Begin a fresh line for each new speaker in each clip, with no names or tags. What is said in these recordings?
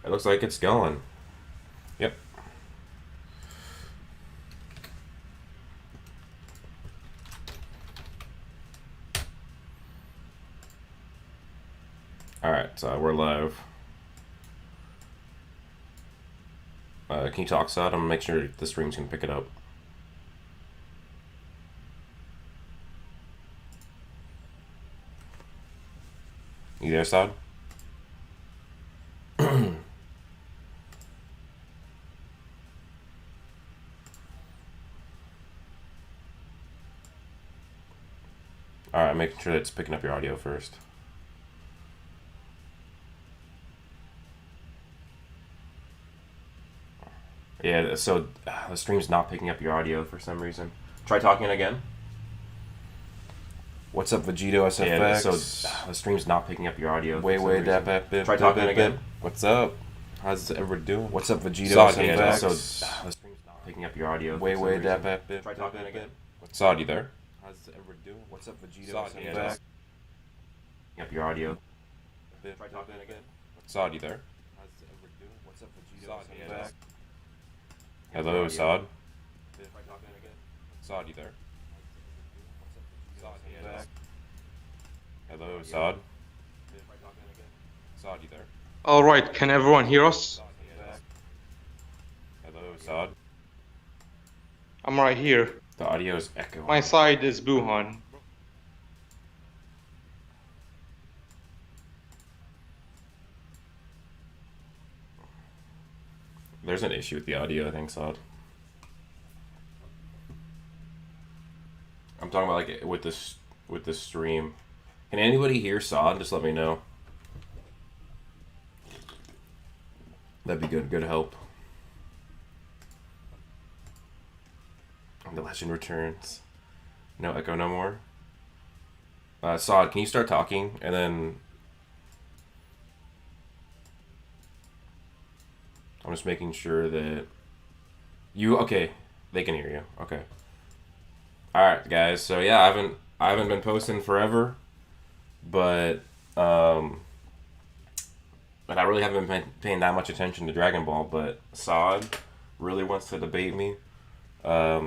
It looks like it's going. Yep. Alright, so we're live. Can you talk, Sod? I'm gonna make sure the streams can pick it up. You there, Sod? Alright, making sure that it's picking up your audio first. Yeah, so the stream's not picking up your audio for some reason. Try talking again.
What's up, Vegito SFX?
Yeah, so the stream's not picking up your audio.
Try
talking again.
What's up? How's it ever doing?
What's up, Vegito
Sod,
SFX?
yeah,
So the stream's not picking up your audio. Try talking again.
Sod, you there?
How's it ever doing? What's up, Vegito
Sod,
SFX?
yeah,
Picking up your audio. Try talking again.
Sod, you there?
How's it ever doing? What's up, Vegito
Sod, yeah.
SFX?
Hello, Sod.
Try talking again.
Sod, you there?
Sod, yeah.
Hello, Sod.
Try talking again.
Sod, you there?
All right, can everyone hear us?
Hello, Sod.
I'm right here.
The audio is echoing.
My side is Boohan.
There's an issue with the audio, I think, Sod. I'm talking about like with this stream. Can anybody hear Sod? Just let me know. That'd be good. Good help. And the legend returns. No echo no more. Sod, can you start talking and then I'm just making sure that you okay. They can hear you. Okay. All right, guys. So yeah, I haven't been posting forever, but I really haven't been paying that much attention to Dragon Ball. But Sod really wants to debate me.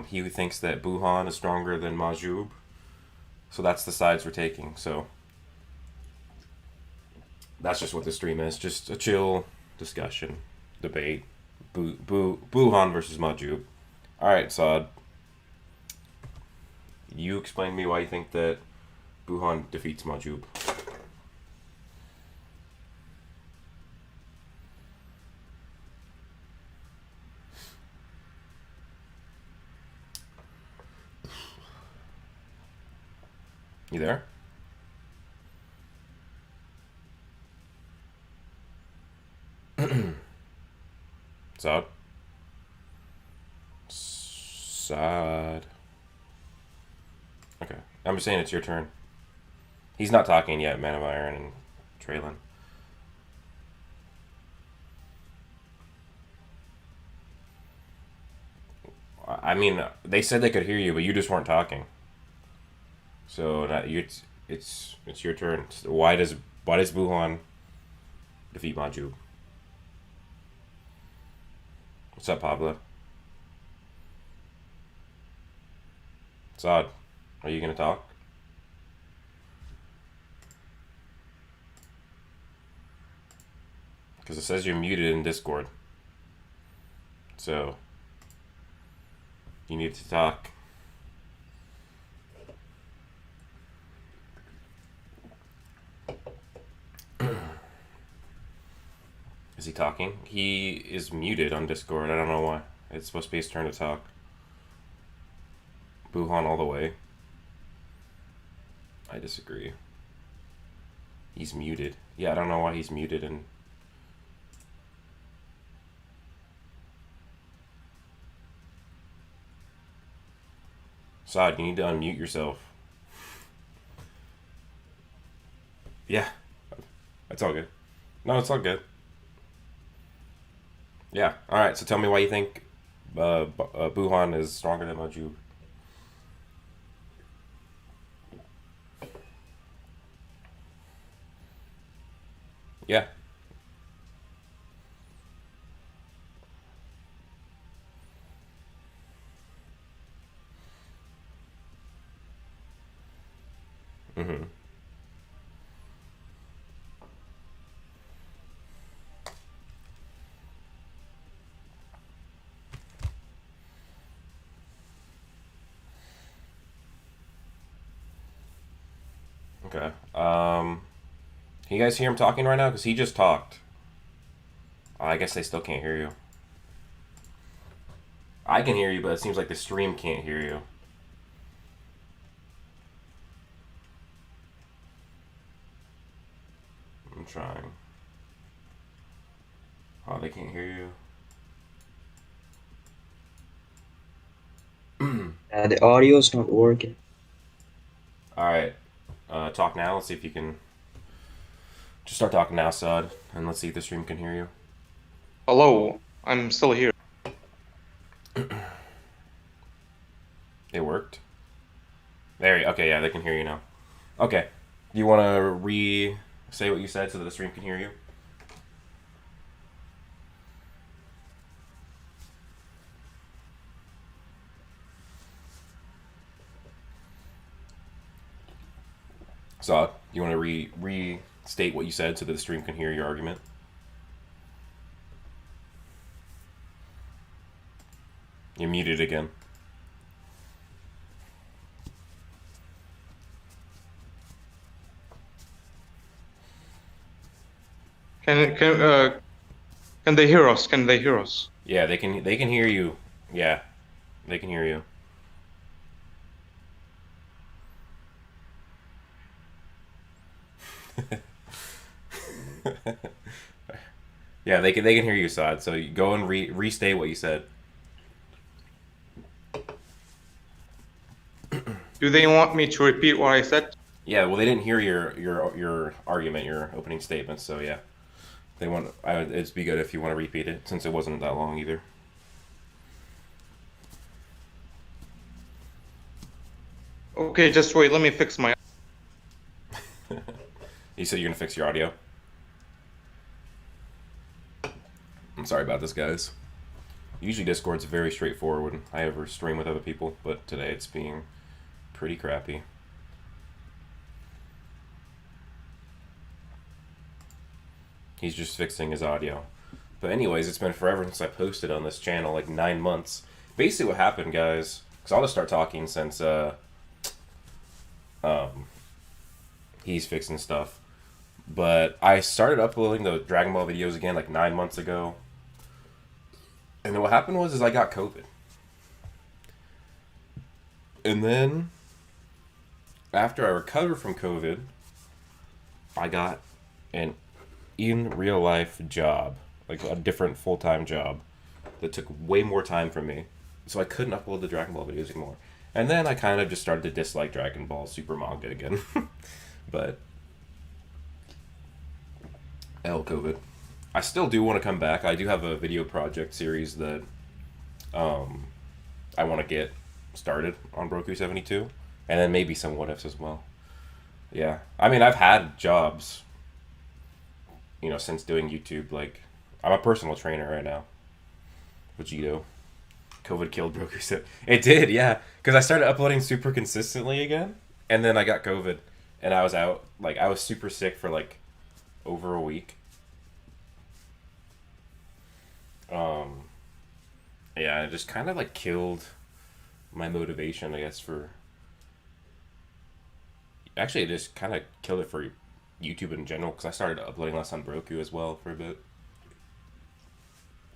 He thinks that Boohan is stronger than Majoob, so that's the sides we're taking. So that's just what the stream is. Just a chill discussion. Debate. Boohan versus Majoob. Alright, Sod. You explain to me why you think that Boohan defeats Majoob. You there? Sod? Sod. Okay. I'm just saying it's your turn. He's not talking yet, Man of Iron and Traylon. I mean, they said they could hear you, but you just weren't talking. So it's your turn. Why does Boohan defeat Majoob? What's up, Pablo? Sod, are you gonna talk? Because it says you're muted in Discord. So you need to talk. Is he talking? He is muted on Discord. I don't know why. It's supposed to be his turn to talk. Boohan all the way. I disagree. He's muted. Yeah, I don't know why he's muted and... Sod, you need to unmute yourself. Yeah. That's all good. No, it's all good. Yeah. Alright, so tell me why you think Boohan is stronger than Majoob. Yeah. Okay. Can you guys hear him talking right now? Because he just talked. I guess they still can't hear you. I can hear you, but it seems like the stream can't hear you. I'm trying. Oh, they can't hear you.
The audio's not working.
Alright. Talk now. Let's see if you can... Just start talking now, Sod. And let's see if the stream can hear you.
Hello, I'm still here.
It worked? There you... Okay, yeah, they can hear you now. Okay. Do you want to re-say what you said so that the stream can hear you? Sod, do you want to restate what you said so that the stream can hear your argument? You're muted again.
Can they hear us? Can they hear us?
Yeah, they can hear you. Yeah. They can hear you. Yeah, they can hear you, Sod. So you go and restate what you said.
Do they want me to repeat what I said?
Yeah, well, they didn't hear your argument, your opening statement. So yeah, they want. It'd be good if you want to repeat it since it wasn't that long either.
Okay, just wait. Let me fix my.
You said you're gonna fix your audio. I'm sorry about this, guys. Usually Discord's very straightforward when I ever stream with other people, but today it's being pretty crappy. He's just fixing his audio. But anyways, it's been forever since I posted on this channel, like 9 months. Basically what happened, guys, because I'll just start talking since he's fixing stuff. But I started uploading the Dragon Ball videos again like 9 months ago. And then what happened was I got COVID. And then after I recovered from COVID, I got an in real life job, like a different full-time job that took way more time from me. So I couldn't upload the Dragon Ball videos anymore. And then I kind of just started to dislike Dragon Ball Super manga again. But COVID. I still do want to come back. I do have a video project series that I want to get started on Broku 72, and then maybe some what ifs as well. Yeah, I mean, I've had jobs, you know, since doing YouTube. Like, I'm a personal trainer right now with Jito. COVID killed Broku. It did, yeah, because I started uploading super consistently again, and then I got COVID, and I was out. Like, I was super sick for like over a week. Yeah, it just kind of like killed my motivation, I guess, for... Actually, it just kind of killed it for YouTube in general, because I started uploading less on Broku as well for a bit.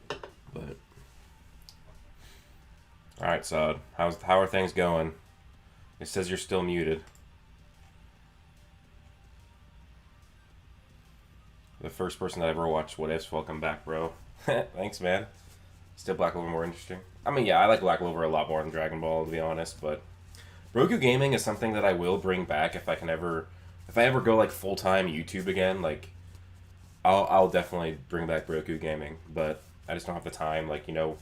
But... Alright, Sod. How are things going? It says you're still muted. The first person that ever watched What Ifs, welcome back, bro. Thanks, man. Still Black Clover more interesting? I mean, yeah, I like Black Clover a lot more than Dragon Ball, to be honest, but Broku Gaming is something that I will bring back if I ever go like full-time YouTube again. Like, I'll definitely bring back Broku Gaming, but I just don't have the time. Like, you know,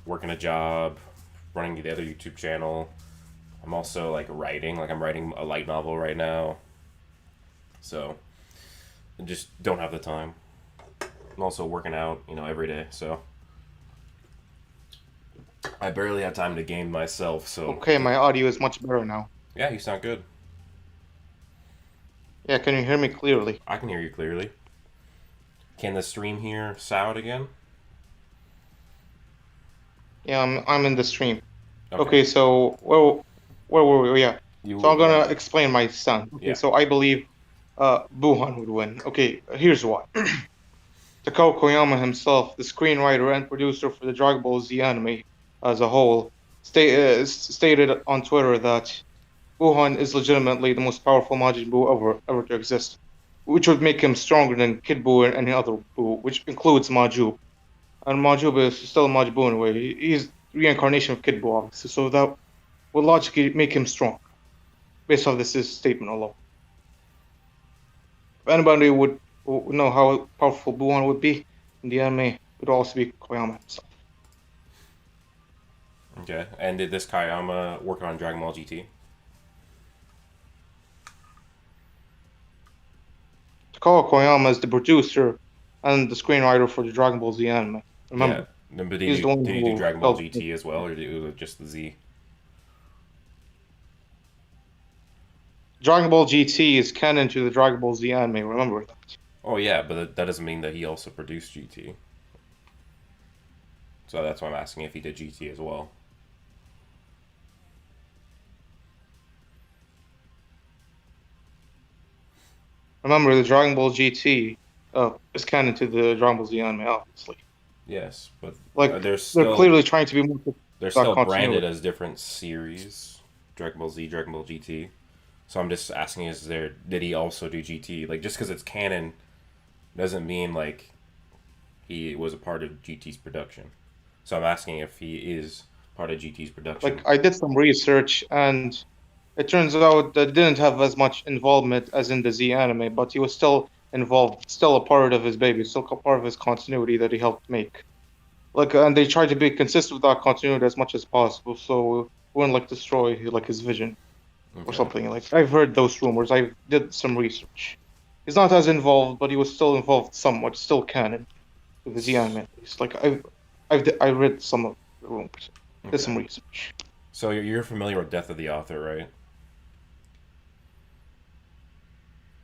working a job, running the other YouTube channel. I'm also like writing. Like, I'm writing a light novel right now, so I just don't have the time. I'm also working out, you know, every day, so I barely have time to game myself, so...
Okay, my audio is much better now.
Yeah, you sound good.
Yeah, can you hear me clearly?
I can hear you clearly. Can the stream hear Sound again?
Yeah, I'm in the stream. Okay, so where were we? Yeah.
You.
So I'm gonna explain my son. Okay,
Yeah.
so I believe Boohan would win. Okay, here's why. Takao Koyama himself, the screenwriter and producer for the Dragon Ball Z anime as a whole, stated on Twitter that Boohan is legitimately the most powerful Majin Buu ever to exist, which would make him stronger than Kid Buu and any other Buu, which includes Majoob. And Majoob is still Majin Buu in a way. He's reincarnation of Kid Buu, obviously, so that would logically make him strong, based off this statement alone. If anybody would know how powerful Boohan would be in the anime, it would also be Koyama himself.
Okay. And did this Kayama work on Dragon Ball GT?
Takao Koyama is the producer and the screenwriter for the Dragon Ball Z anime. Remember,
Yeah. But
he's the one
did you do
who
Dragon Ball
helped.
GT as well, or was it just the Z?
Dragon Ball GT is canon to the Dragon Ball Z anime. Remember that.
Oh yeah, but that doesn't mean that he also produced GT. So that's why I'm asking if he did GT as well.
Remember, the Dragon Ball GT is canon to the Dragon Ball Z anime, obviously.
Yes, but
Like
they're still
they're clearly trying to be more.
they're still branded as different series. Dragon Ball Z, Dragon Ball GT. So I'm just asking: did he also do GT? Like just because it's canon doesn't mean like he was a part of GT's production. So I'm asking if he is part of GT's production.
Like I did some research, and it turns out that he didn't have as much involvement as in the Z anime, but he was still involved, still a part of his baby, still a part of his continuity that he helped make. Like, and they tried to be consistent with that continuity as much as possible, so it wouldn't like destroy like his vision or
Okay.
something. Like I've heard those rumors. I did some research. He's not as involved, but he was still involved somewhat, still canon with the Z anime at least. Like I read some of the rumors, did some
Okay.
research.
So you're familiar with Death of the Author, right?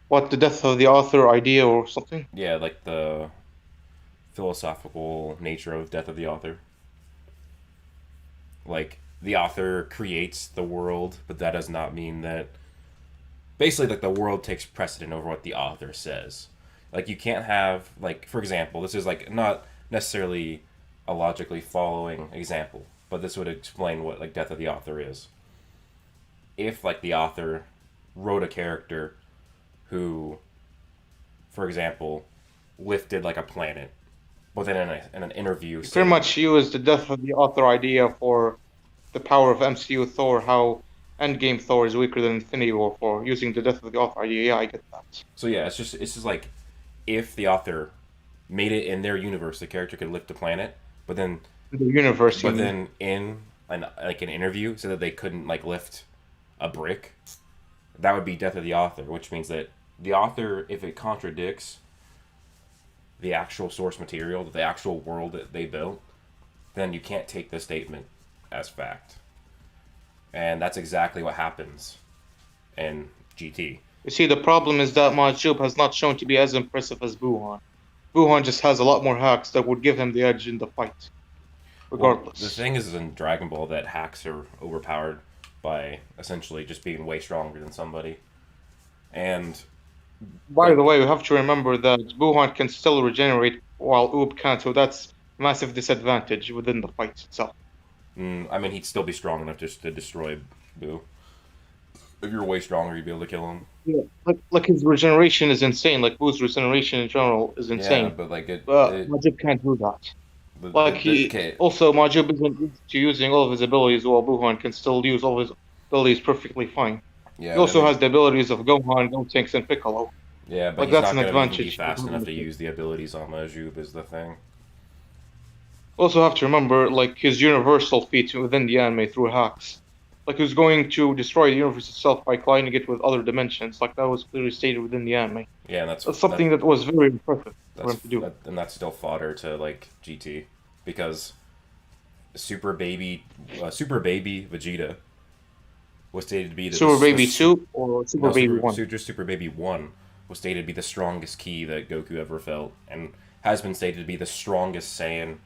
What, the death of the author idea or something?
Yeah, like the philosophical nature of Death of the Author. Like the author creates the world, but that does not mean that basically like the world takes precedent over what the author says. Like you can't have like for example, this is like not necessarily a logically following example, but this would explain what like Death of the Author is. If like the author wrote a character who, for example, lifted like a planet, but then in an interview
He pretty
said,
much used the death of the author idea for the power of MCU Thor, how Endgame Thor is weaker than Infinity War for using the death of the author idea. Yeah, I get that.
so yeah, it's just like if the author made it in their universe, the character could lift a planet, but then
The universe, you
but
mean.
then in an interview said that they couldn't like lift a brick, that would be Death of the Author, which means that the author, if it contradicts the actual source material, the actual world that they built, then you can't take the statement as fact. And that's exactly what happens in GT.
You see, the problem is that Majoob has not shown to be as impressive as Boohan. Boohan just has a lot more hacks that would give him the edge in the fight,
Well,
regardless.
the thing is in Dragon Ball that hacks are overpowered by essentially just being way stronger than somebody. And
By the way, we have to remember that Boohan can still regenerate while Oob can't, so that's a massive disadvantage within the fight itself.
I mean, he'd still be strong enough just to destroy Boo. If you're way stronger, you'd be able to kill him.
Yeah, like his regeneration is insane. Like Boo's regeneration in general is
Yeah,
insane.
but like
But Majib can't do that. Like
okay.
also Majib isn't used to using all of his abilities, while Boohan can still use all his abilities perfectly fine.
Yeah,
He also
I mean,
has the abilities of Gohan, Gotenks, and Piccolo.
yeah, but
Like
he's
that's
not
an
going to even be
advantage.
fast enough to use the abilities on Majoob is the thing.
Also have to remember like his universal feat within the anime through hacks. Like he was going to destroy the universe itself by colliding it with other dimensions. Like that was clearly stated within the anime.
Yeah, and
That's something that was very impressive for him to do.
and that's still fodder to like GT because Super Baby Vegeta was stated to be
Super Baby 2 or Super
no,
Baby 1?
Super Baby 1 was stated to be the strongest ki that Goku ever felt, and has been stated to be the strongest Saiyan,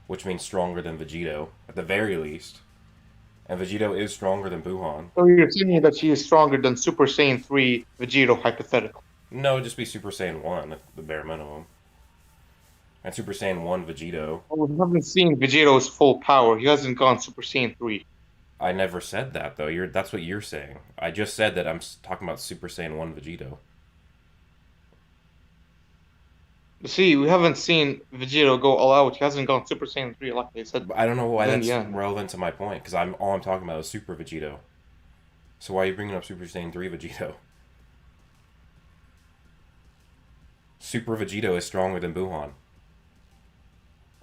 which means stronger than Vegito, at the very least. And Vegito is stronger than Boohan.
So you're saying that she is stronger than Super Saiyan 3 Vegito, hypothetical.
No, it'd just be Super Saiyan 1 at the bare minimum. And Super Saiyan 1 Vegito.
Well, we haven't seen Vegito's full power. He hasn't gone Super Saiyan 3.
I never said that, though. That's what you're saying. I just said that I'm talking about Super Saiyan 1 Vegito.
See, we haven't seen Vegito go all out. He hasn't gone Super Saiyan 3, like I said.
But I don't know why
Then,
that's
yeah.
relevant to my point, because all I'm talking about is Super Vegito. So why are you bringing up Super Saiyan 3 Vegito? Super Vegito is stronger than Boohan,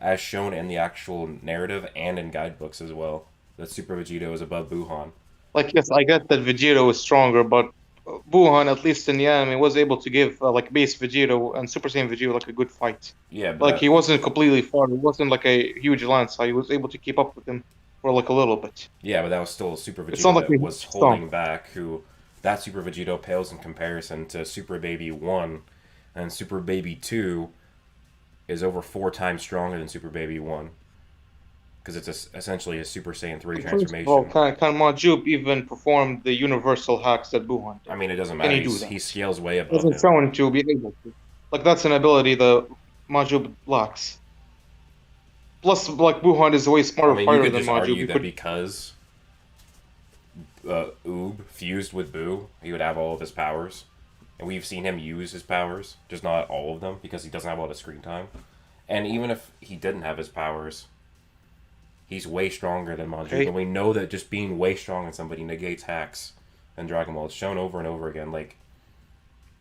as shown in the actual narrative and in guidebooks as well. That Super Vegito is above Boohan.
Like, yes, I get that Vegito is stronger, but Boohan, at least in the anime, was able to give like base Vegito and Super Saiyan Vegito like a good fight.
Yeah, but
Like he wasn't completely far. He wasn't like a huge landslide. He was able to keep up with him for like a little bit.
yeah, but that was still Super
It's
Vegito
not like
that
we
was
saw.
holding back. That Super Vegito pales in comparison to Super Baby 1, and Super Baby 2 is over 4 times stronger than Super Baby 1. Because it's essentially a Super Saiyan 3
First of
transformation.
all, can Majoob even perform the universal hacks that Boohan did?
I mean, it doesn't
Can
matter.
he do that?
He scales way
He
above
hasn't
him.
shown to be able to. Like that's an ability the Majoob lacks. Plus, like Boohan is a way
I
smarter
mean, you
fighter
could
than
just
Majoob.
argue
You
that
could
because Oob fused with Boo, he would have all of his powers. And we've seen him use his powers, just not all of them, because he doesn't have a lot of screen time. And even if he didn't have his powers, he's way stronger than Majoob.
Okay.
And we know that just being way strong than somebody negates hacks in Dragon Ball. It's shown over and over again.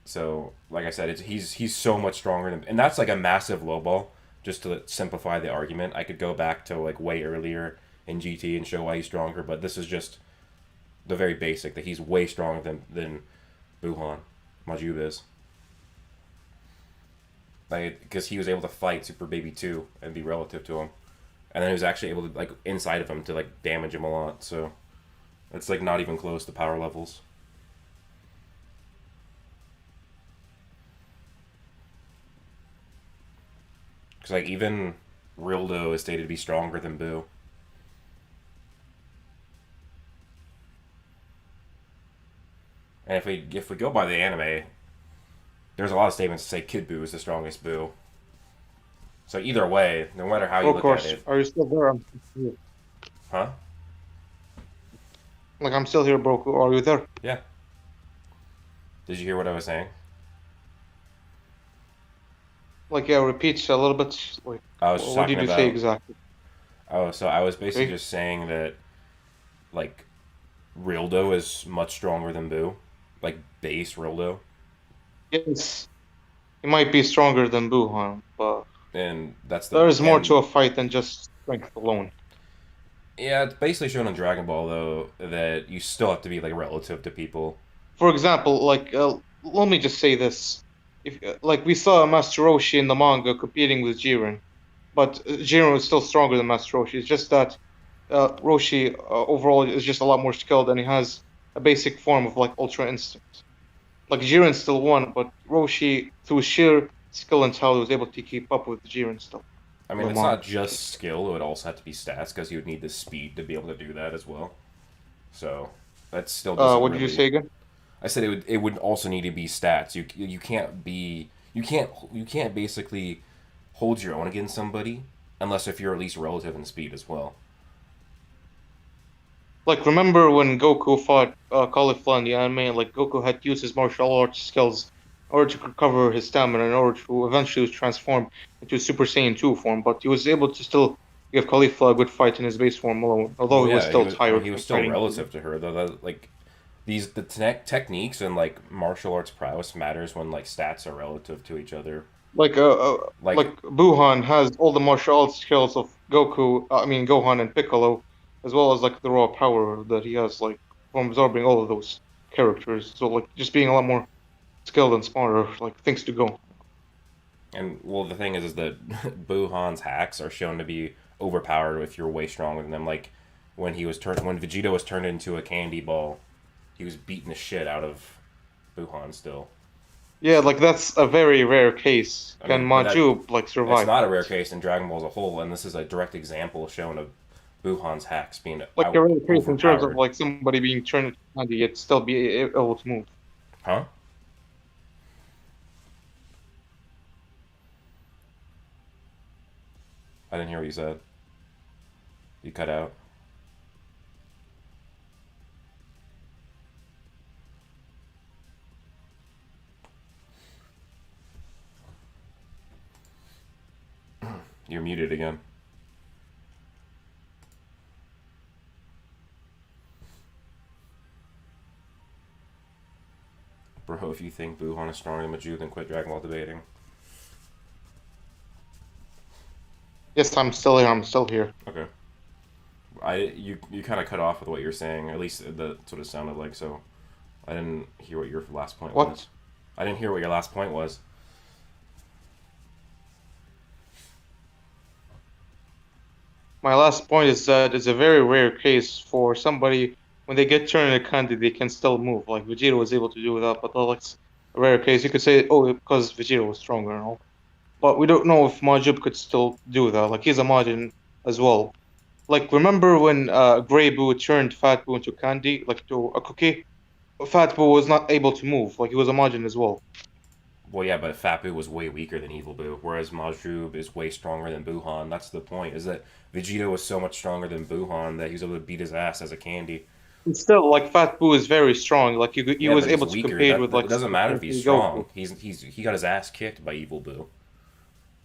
So, like I said, he's so much stronger than... And that's like a massive low ball, just to simplify the argument. I could go back to like way earlier in GT and show why he's stronger, but this is just the very basic, that he's way stronger than Boohan. Majoob is. Like, because he was able to fight Super Baby 2 and be relative to him. And then he was actually able to, like, inside of him to, like, damage him a lot. So, it's, like, not even close to power levels. Because, like, even Rildo is stated to be stronger than Boo. And if we go by the anime, there's a lot of statements that say Kid Buu is the strongest Buu. So either way, no matter how you
of
look
course.
at it,
Are you still there? I'm still here.
huh?
Like I'm still here, bro. Are you there?
Yeah. Did you hear what I was saying?
Like yeah, repeat a little bit. Like
I was just
what
talking
did you
about.
say exactly?
Oh, so I was basically
Okay.
just saying that, like, Rildo is much stronger than Buu, like base Rildo,
Yes, he might be stronger than Boohan, but
and that's the.
there is more
and-
to a fight than just strength alone.
Yeah, it's basically shown in Dragon Ball though that you still have to be like relative to people.
For example, like let me just say this: if like we saw Master Roshi in the manga competing with Jiren, but Jiren is still stronger than Master Roshi. It's just that Roshi overall is just a lot more skilled, and he has a basic form of like Ultra Instinct. Like Jiren still won, but Roshi, through sheer skill and talent, was able to keep up with Jiren still.
I mean,
The
it's
manga
not just skill; it would also have to be stats because you would need the speed to be able to do that as well. So that still doesn't.
What did you
really-
say again?
I said it would also need to be stats. You can't basically hold your own against somebody unless if you're at least relative in speed as well.
Like, remember when Goku fought Caulifla in the anime, and like Goku had to use his martial arts skills in order to recover his stamina, in order to eventually transform into Super Saiyan 2 form, but he was able to still give Caulifla a good fight in his base form alone, although he was still tired.
He was
from
still
fighting.
relative to her though. Like the techniques and like martial arts prowess matters when like stats are relative to each other.
Like
Like-
Boohan has all the martial arts skills of Goku, I mean Gohan and Piccolo, as well as like the raw power that he has like from absorbing all of those characters. So like just being a lot more skilled and smarter, like things to go.
And well, the thing is that Boohan's hacks are shown to be overpowered if you're way stronger than them. Like when Vegeta was turned into a candy ball, he was beating the shit out of Boohan still.
Yeah, like that's a very rare case.
I
Can
mean, but
Majoob like survive?
It's not a rare case in Dragon Ball as a whole, and this is a direct example shown of Boohan's hacks being
Like a rare case in terms of
overpowered.
like somebody being turned into candy yet still be able to move.
Huh? I didn't hear what you said. You cut out. You're muted again. Bro, if you think Boohan is stronger than Majoob, then quit Dragon Ball debating.
Yes, I'm still here. I'm still here.
Okay. You kind of cut off with what you're saying. At least that's what it sounded like. So I didn't hear what your last point
What?
was. I didn't hear what your last point was.
My last point is that it's a very rare case for somebody when they get turned into candy, they can still move. Like Vegeta was able to do that, but that's a rare case. You could say, oh, because Vegeta was stronger and all, but we don't know if Majoob could still do that. Like he's a Majin as well. Like remember when Grey Boo turned Fat Boo into candy, like to a cookie? Fat Boo was not able to move. Like he was a Majin as well.
Well, yeah, but Fat Boo was way weaker than Evil Boo, whereas Majoob is way stronger than Boohan. That's the point, is that Vegeta was so much stronger than Boohan that he was able to beat his ass as a candy.
And still, like Fat Boo is very strong. Like he
Yeah,
was
but he's
able to
weaker.
compete with
That
like
doesn't matter if he's
Goku.
strong. He got his ass kicked by Evil Boo.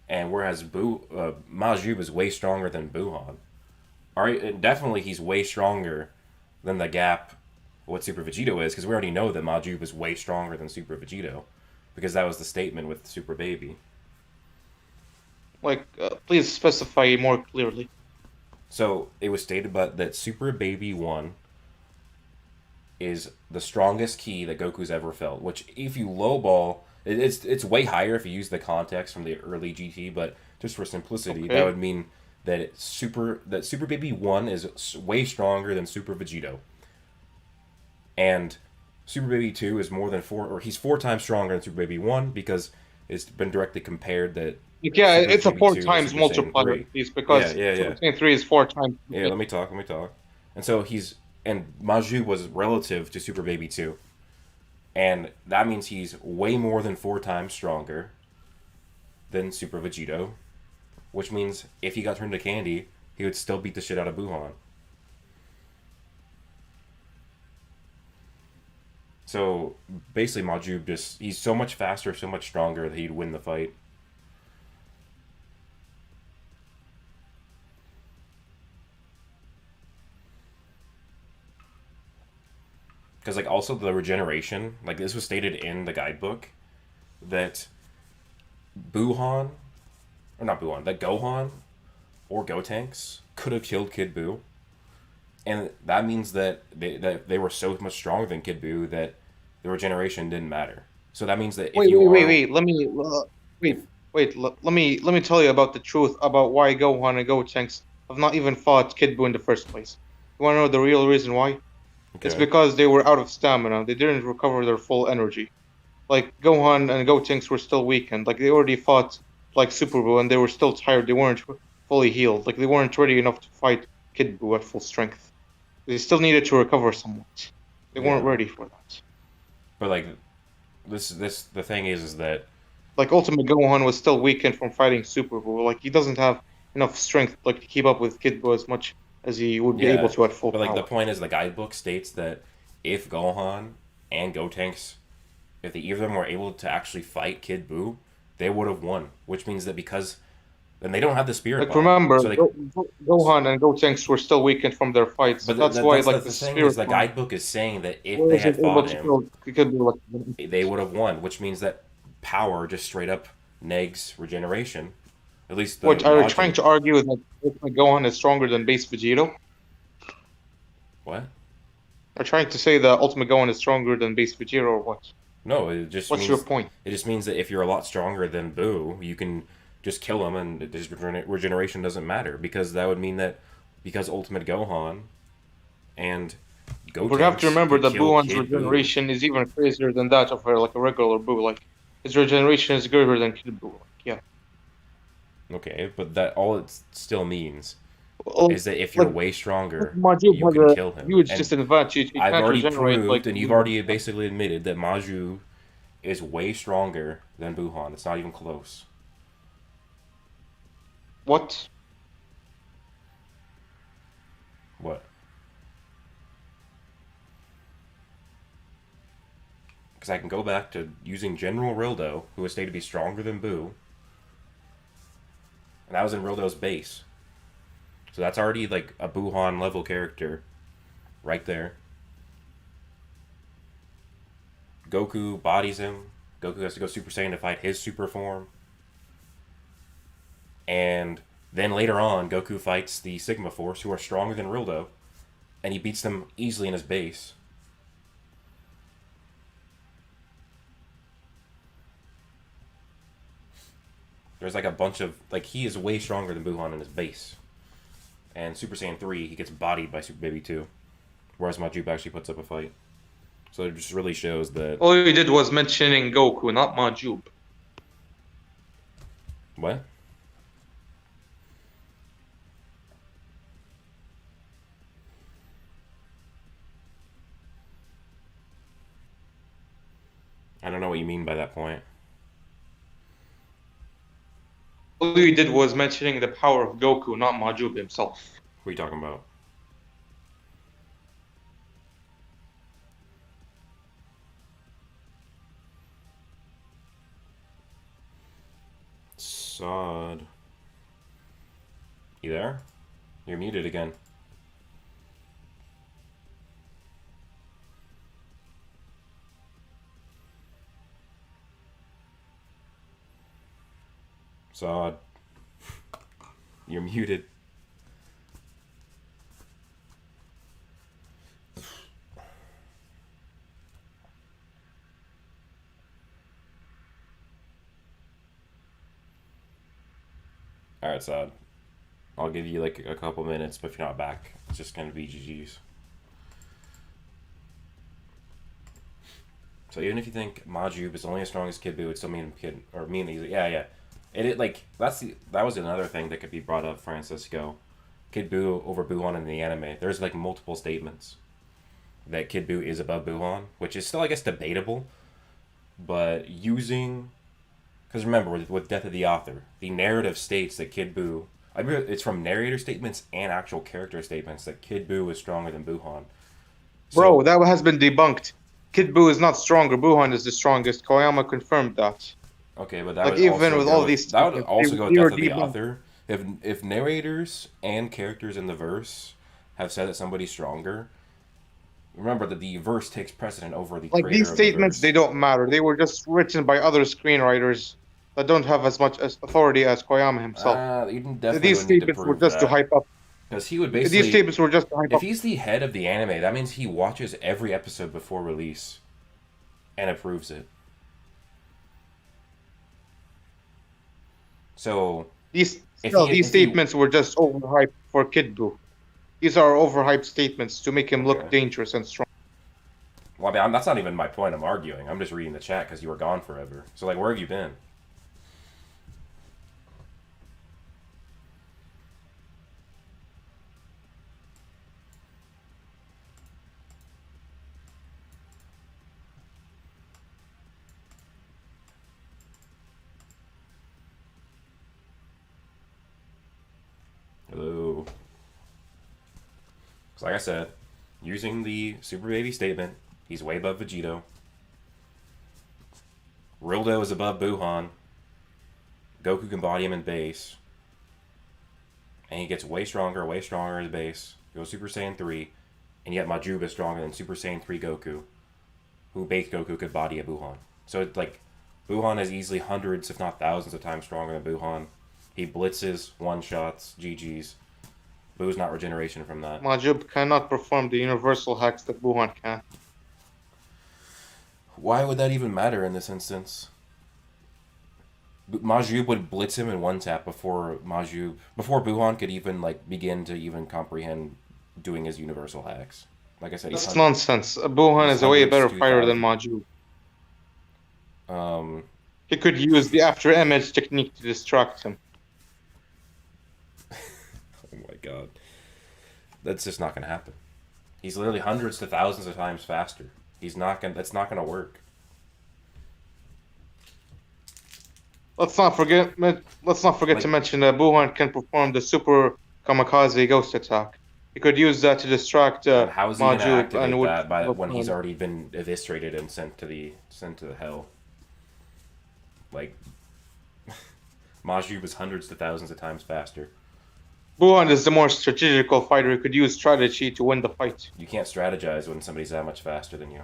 And whereas Majoob is way stronger than Boohan. Alright, definitely he's way stronger than the gap what Super Vegito is, because we already know that Majoob is way stronger than Super Vegito, because that was the statement with Super Baby.
Like, please specify more clearly.
So it was stated that Super Baby 1 is the strongest ki that Goku's ever felt, which if you lowball, it's way higher if you use the context from the early GT, but just for simplicity,
Okay.
that would mean that Super Baby 1 is way stronger than Super Vegito. And Super Baby 2 is he's 4 times stronger than Super Baby 1 because it's been directly compared that
Yeah,
Super
it's a
Baby
4
2 is
times
Super Saiyan
multiplier
3.
piece because
Yeah.
Super Saiyan 3 is 4 times.
Yeah, let me talk. And so Majoob was relative to Super Baby 2. And that means he's way more than 4 times stronger than Super Vegito, which means if he got turned to candy, he would still beat the shit out of Boohan. So basically Majoob he's so much faster, so much stronger that he'd win the fight. Because like also the regeneration, like this was stated in the guidebook that Boohan, or not Boohan, that Gohan or Gotenks could have killed Kid Buu, and that means that they were so much stronger than Kid Buu that the regeneration didn't matter. So that means that if
Wait,
you
wait,
are
wait, wait. Let me tell you about the truth about why Gohan and Gotenks have not even fought Kid Buu in the first place. You want to know the real reason why? It's
okay,
because they were out of stamina. They didn't recover their full energy. Like Gohan and Gotenks were still weakened. Like they already fought like Super Buu and they were still tired. They weren't fully healed. Like they weren't ready enough to fight Kid Buu at full strength. They still needed to recover somewhat. They weren't
Yeah.
ready for that.
but like this the thing is that
Like Ultimate Gohan was still weakened from fighting Super Buu. Like he doesn't have enough strength like to keep up with Kid Buu as much as he would be able to at full
but like the
power.
point is the guidebook states that if Gohan and Gotenks, if either of them were able to actually fight Kid Buu, they would have won. Which means that because then they don't have the spirit
Like
bomb,
remember,
so they.
Gohan and Gotenks were still weakened from their fights.
But
That's why like
that's
the
the thing is
spirit
the
bomb
guidebook is saying that if they
wasn't
had
able
fought
to
him,
kill Kid Buu. Like,
they would have won. Which means that power just straight up negs regeneration. At least the
what are you
Majin-
trying to argue that Ultimate Gohan is stronger than base Vegito?
What?
Are you trying to say that Ultimate Gohan is stronger than base Vegito or what?
No, it just
What's
means
your point?
it just means that if you're a lot stronger than Boo, you can just kill him, and his regeneration doesn't matter because that would mean that because Ultimate Gohan and Gotenks
We have to remember
could
that
kill
Buhan's
Kid Buu.
regeneration is even crazier than that of like a regular Buu. Like his regeneration is greater than Kid Buu. Like, yeah.
Okay, but that all it still means
Well,
is that if you're
like,
way stronger,
Majoob
you
has
can
a
kill him.
huge
And
disadvantage. He
I've
can't
already
regenerate like
proved, and you've already basically admitted that Majoob is way stronger than Boohan. It's not even close.
What?
What? Because I can go back to using General Rildo, who was stated to be stronger than Boo. And that was in Rildo's base. So that's already like a Boohan level character. Right there. Goku bodies him. Goku has to go Super Saiyan to fight his super form. And then later on, Goku fights the Sigma Force, who are stronger than Rildo. And he beats them easily in his base. There's like a bunch of... Like, he is way stronger than Boohan in his base. And Super Saiyan 3, he gets bodied by Super Baby 2. Whereas Majoob actually puts up a fight. So it just really shows that...
All you did was mentioning Goku, not Majoob.
What? I don't know what you mean by that point.
All you did was mentioning the power of Goku, not Majoob himself.
What are you talking about? Sod. You there? You're muted again. Sod. You're muted. Alright, Sod. I'll give you like a couple minutes, but if you're not back, it's just gonna be GG's. So even if you think Majoob is only as strong as Kid Buu, it still mean easy. Yeah. It like that was another thing that could be brought up, Francisco. Kid Buu over Boohan in the anime. There's like multiple statements that Kid Buu is above Boohan, which is still I guess debatable. But using, because remember with Death of the Author, the narrative states that Kid Buu. I mean, it's from narrator statements and actual character statements that Kid Buu is stronger than Boohan. So,
Bro, that has been debunked. Kid Buu is not stronger. Boohan is the strongest. Koyama confirmed that.
okay, but that
Like
would
even
also
with
go
all
with,
these
that would
statements,
also go with
they were
Death of the
debunked.
Author. If narrators and characters in the verse have said that somebody's stronger, remember that the verse takes precedent over the
Like
creator
these
of the
statements,
verse.
they don't matter. They were just written by other screenwriters that don't have as much authority as Koyama himself.
You definitely
These
would need to
statements were
prove
just to
that.
hype up.
Because he would
These
basically...
statements were just to hype
If
up.
he's the head of the anime, that means he watches every episode before release and approves it. So...
These
if
statements were just overhyped for Kid Buu. These are overhyped statements to make him look
Okay.
dangerous and strong.
Well, I mean, that's not even my point I'm arguing. I'm just reading the chat because you were gone forever. So, like, where have you been? Hello. So, like I said, using the Super Baby statement, he's way above Vegito. Rildo is above Boohan. Goku can body him in base. And he gets way stronger in his base. Goes Super Saiyan 3. And yet Majoob is stronger than Super Saiyan 3 Goku. Who base Goku could body a Boohan. So it's like, Boohan is easily hundreds, if not thousands of times stronger than Boohan. He blitzes, one-shots, GG's. Boo's not regeneration from that.
Majoob cannot perform the universal hacks that Boohan can.
Why would that even matter in this instance? Majoob would blitz him in one tap before Boohan could even like begin to even comprehend doing his universal hacks. Like I said,
That's nonsense. Boohan
he's
is a way
hundreds,
better fighter than
2,000.
Majoob. He could use the after image technique to distract him.
Oh my god. That's just not gonna happen. He's literally hundreds to thousands of times faster. That's not gonna work.
Let's not forget
Like,
to mention that Boohan can perform the super kamikaze ghost attack. He could use that to distract
and how is he gonna
Majoob and
activate
would
that by when he's already been eviscerated and sent to the hell? Like, Majoob is hundreds to thousands of times faster.
Boohan is the more strategical fighter. He could use strategy to win the fight.
You can't strategize when somebody's that much faster than you.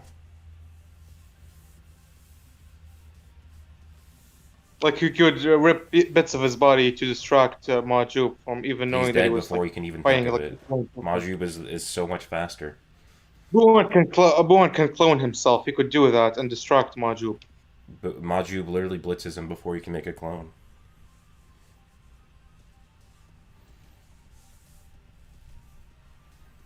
Like he could rip bits of his body to distract Majoob from even knowing
He's
that he
dead
was
before
like
he can even
fighting
think of
like.
it. Majoob is so much faster.
Boohan can clone himself. He could do that and distract Majoob.
But Majoob literally blitzes him before he can make a clone.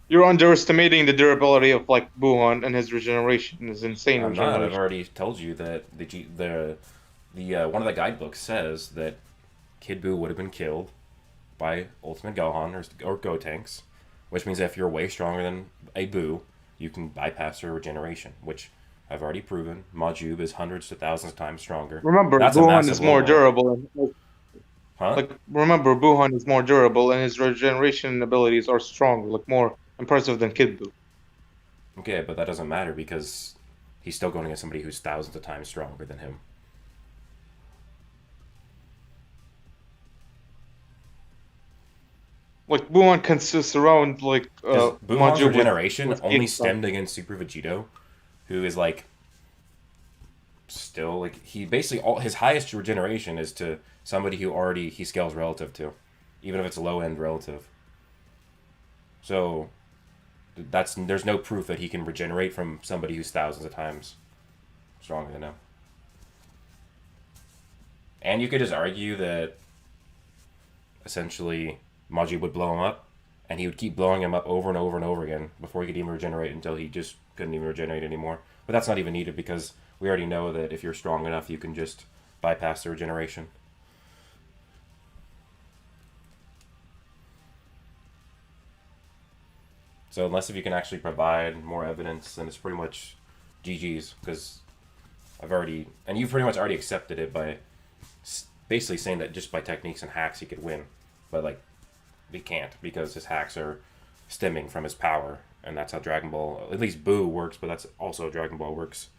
You're underestimating the durability of like Boohan, and his regeneration is insane.
I'm not. I've
Regeneration.
already told you that the one of the guidebooks says that Kid Buu would have been killed by Ultimate Gohan or Gotenks, which means that if you're way stronger than a Buu, you can bypass their regeneration, which I've already proven. Majoob is hundreds to thousands of times stronger.
Remember,
That's a
Boohan
massive
is more
low blow.
durable.
Huh?
Remember, Boohan is more durable, and his regeneration abilities are stronger, like more impressive than Kid Buu.
Okay, but that doesn't matter because he's still going against somebody who's thousands of times stronger than him.
Like Boohan consists around like
Because Boohan's
Majoob
regeneration
with
only
Geek
stemmed against Super Vegito, who is like still like he basically all his highest regeneration is to somebody who already he scales relative to, even if it's a low end relative. So there's no proof that he can regenerate from somebody who's thousands of times stronger than him. And you could just argue that essentially Majoob would blow him up, and he would keep blowing him up over and over and over again before he could even regenerate until he just couldn't even regenerate anymore. But that's not even needed because we already know that if you're strong enough, you can just bypass the regeneration. So unless if you can actually provide more evidence, then it's pretty much GG's because you've pretty much already accepted it by basically saying that just by techniques and hacks he could win. But like, he can't because his hacks are stemming from his power, and that's how Dragon Ball, at least Buu works, but that's also how Dragon Ball works.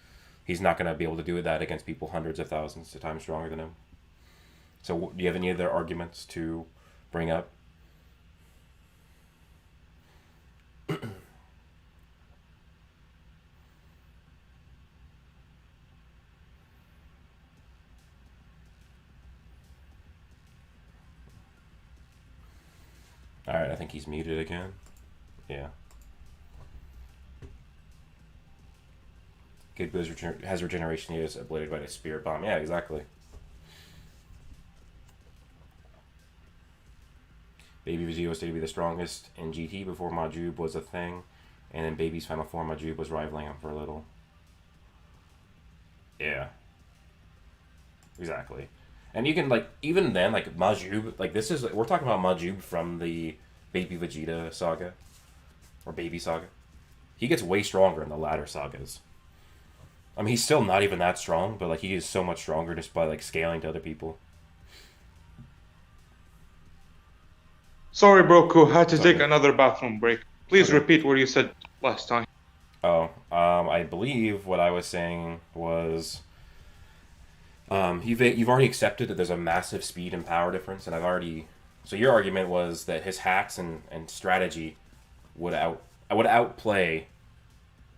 He's not going to be able to do that against people hundreds of thousands of times stronger than him. So do you have any other arguments to bring up? Alright, I think he's muted again. Yeah. Kid Buu has regeneration. He is ablated by the Spirit Bomb. Yeah, exactly. Baby Vegeta was stated to be the strongest in GT before Majoob was a thing, and in Baby's final form, Majoob was rivaling him for a little. Yeah. Exactly. And you can, like, even then, like, Majoob, like, we're talking about Majoob from the Baby Vegeta saga, or Baby saga. He gets way stronger in the latter sagas. I mean, he's still not even that strong, but, like, he is so much stronger just by, like, scaling to other people.
Sorry, Broku, had to take another bathroom break. Please
Okay.
repeat what you said last time.
I believe what I was saying was, you've already accepted that there's a massive speed and power difference, and so your argument was that his hacks and strategy would outplay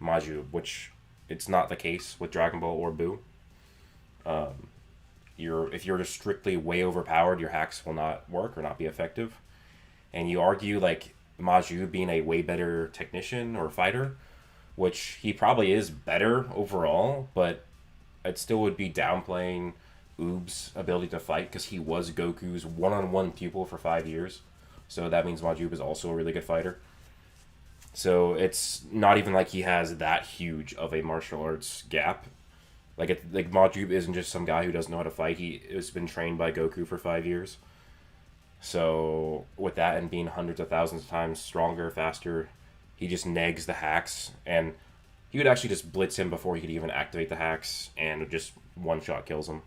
Majoob, which it's not the case with Dragon Ball or Buu. If you're just strictly way overpowered, your hacks will not work or not be effective. And you argue like Majoob being a way better technician or fighter, which he probably is better overall, but it still would be downplaying Oob's ability to fight because he was Goku's one-on-one pupil for 5 years. So that means Majoob is also a really good fighter. So it's not even like he has that huge of a martial arts gap. Like Majoob isn't just some guy who doesn't know how to fight. He has been trained by Goku for 5 years. So with that and being hundreds of thousands of times stronger, faster, he just negs the hacks, and he would actually just blitz him before he could even activate the hacks, and just one shot kills him.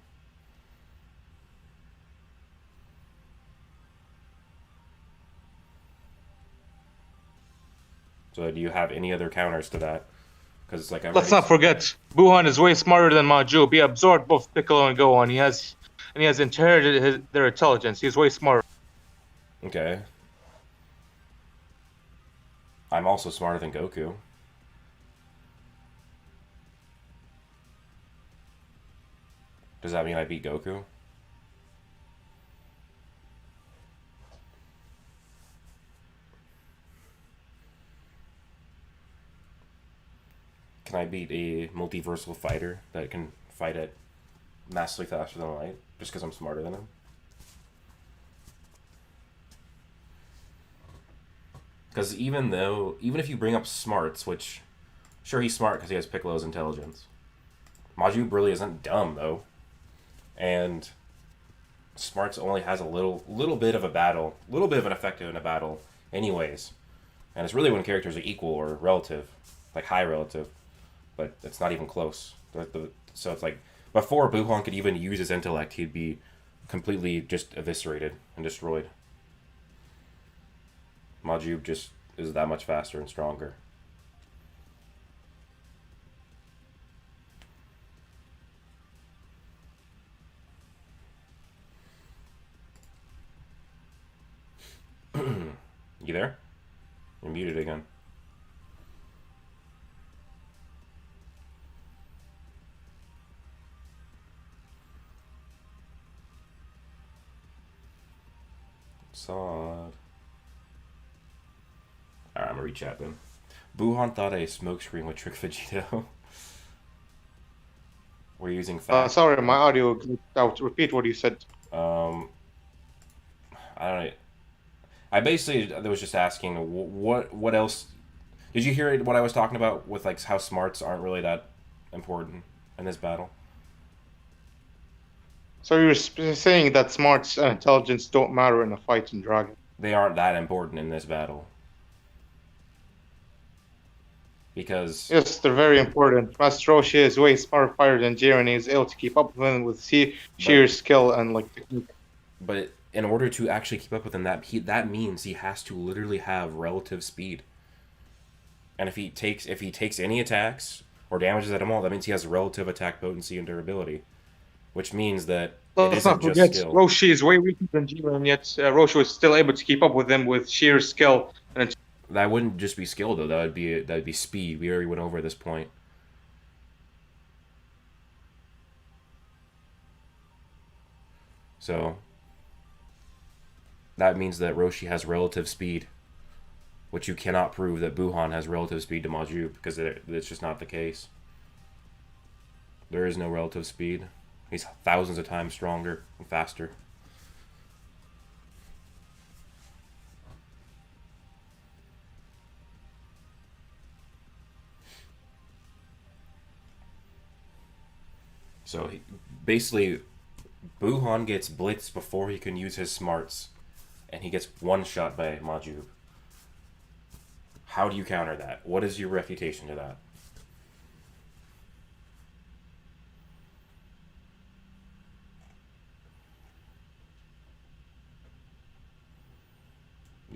So do you have any other counters to that? Because it's like
Let's not forget, Boohan is way smarter than Majoob. He absorbed both Piccolo and Gohan. He has inherited their intelligence. He's way smarter.
Okay. I'm also smarter than Goku. Does that mean I beat Goku? Can I beat a multiversal fighter that can fight at massively faster than light just because I'm smarter than him? Because even if you bring up smarts, which, sure, he's smart because he has Piccolo's intelligence. Majoob really isn't dumb, though. And smarts only has a little bit of a battle, a little bit of an effect in a battle anyways. And it's really when characters are equal or relative, like high relative. But it's not even close. So it's like, before Boohan could even use his intellect, he'd be completely just eviscerated and destroyed. Majoob just is that much faster and stronger. You there? You're muted again. Sod. Alright, I'm gonna rechat then. Boohan thought a smokescreen would trick Vegito. We're using facts.
Sorry, my audio glitched out. Repeat what you said.
I don't know. I basically was just asking what else. Did you hear what I was talking about with like how smarts aren't really that important in this battle?
So you're saying that smarts and intelligence don't matter in a fight in Dragon?
They aren't that important in this battle. Because...
Yes, they're very important. Master Roshi is way smarter fighter than Jiren, and he's able to keep up with him with sheer skill and like technique.
But in order to actually keep up with him, that means he has to literally have relative speed. And if he takes any attacks or damages at him all, that means he has relative attack potency and durability. Which means that
Let's not forget, Roshi is way weaker than Jiren, yet Roshi was still able to keep up with him with sheer skill. And
that wouldn't just be skill, though. That would be speed. We already went over this point. So that means that Roshi has relative speed, which you cannot prove that Boohan has relative speed to Majoob, because it's just not the case. There is no relative speed. He's thousands of times stronger and faster. So basically, Boohan gets blitzed before he can use his smarts, and he gets one shot by Majoob. How do you counter that? What is your refutation to that?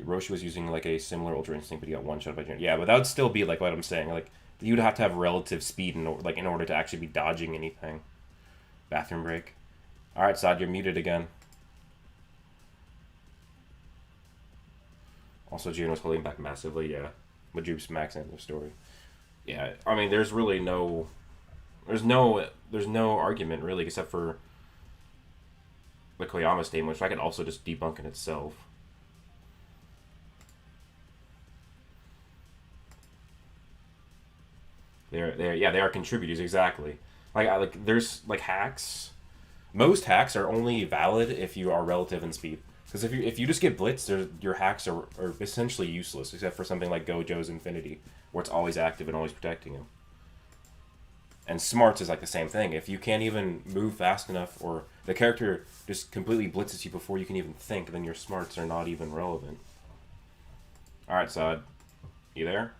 Roshi was using like a similar Ultra Instinct, but he got one shot by Jiren. Yeah, but that would still be like what I'm saying. Like you'd have to have relative speed in order to actually be dodging anything. Bathroom break. All right, Sod, you're muted again. Also, Jiren was holding back massively. Yeah, Majoob's max end of story. Yeah, I mean, there's really there's no argument really except for the Koyama statement, which I could also just debunk in itself. They are contributors, exactly. There's like hacks. Most hacks are only valid if you are relative in speed. Because if you just get blitzed, your hacks are essentially useless, except for something like Gojo's Infinity, where it's always active and always protecting him. And smarts is like the same thing. If you can't even move fast enough, or the character just completely blitzes you before you can even think, then your smarts are not even relevant. Alright, Saad. You there?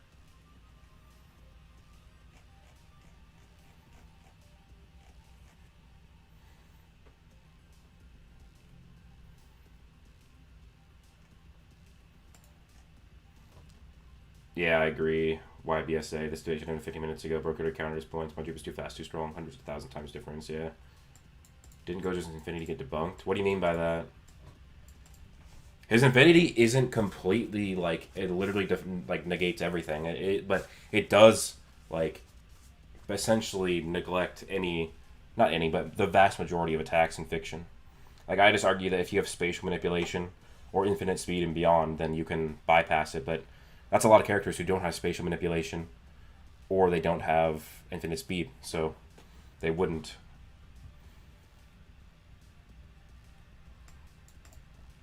Yeah, I agree. YBSA, this division ended 50 minutes ago. Broker to counter his points. Majoob is too fast, too strong. Hundreds of thousand times difference, yeah. Didn't Gojo's Infinity get debunked? What do you mean by that? His Infinity isn't completely, like, it literally, like, negates everything. But it does, like, essentially neglect not any, but the vast majority of attacks in fiction. Like, I just argue that if you have spatial manipulation or infinite speed and beyond, then you can bypass it, but that's a lot of characters who don't have spatial manipulation or they don't have infinite speed, so they wouldn't.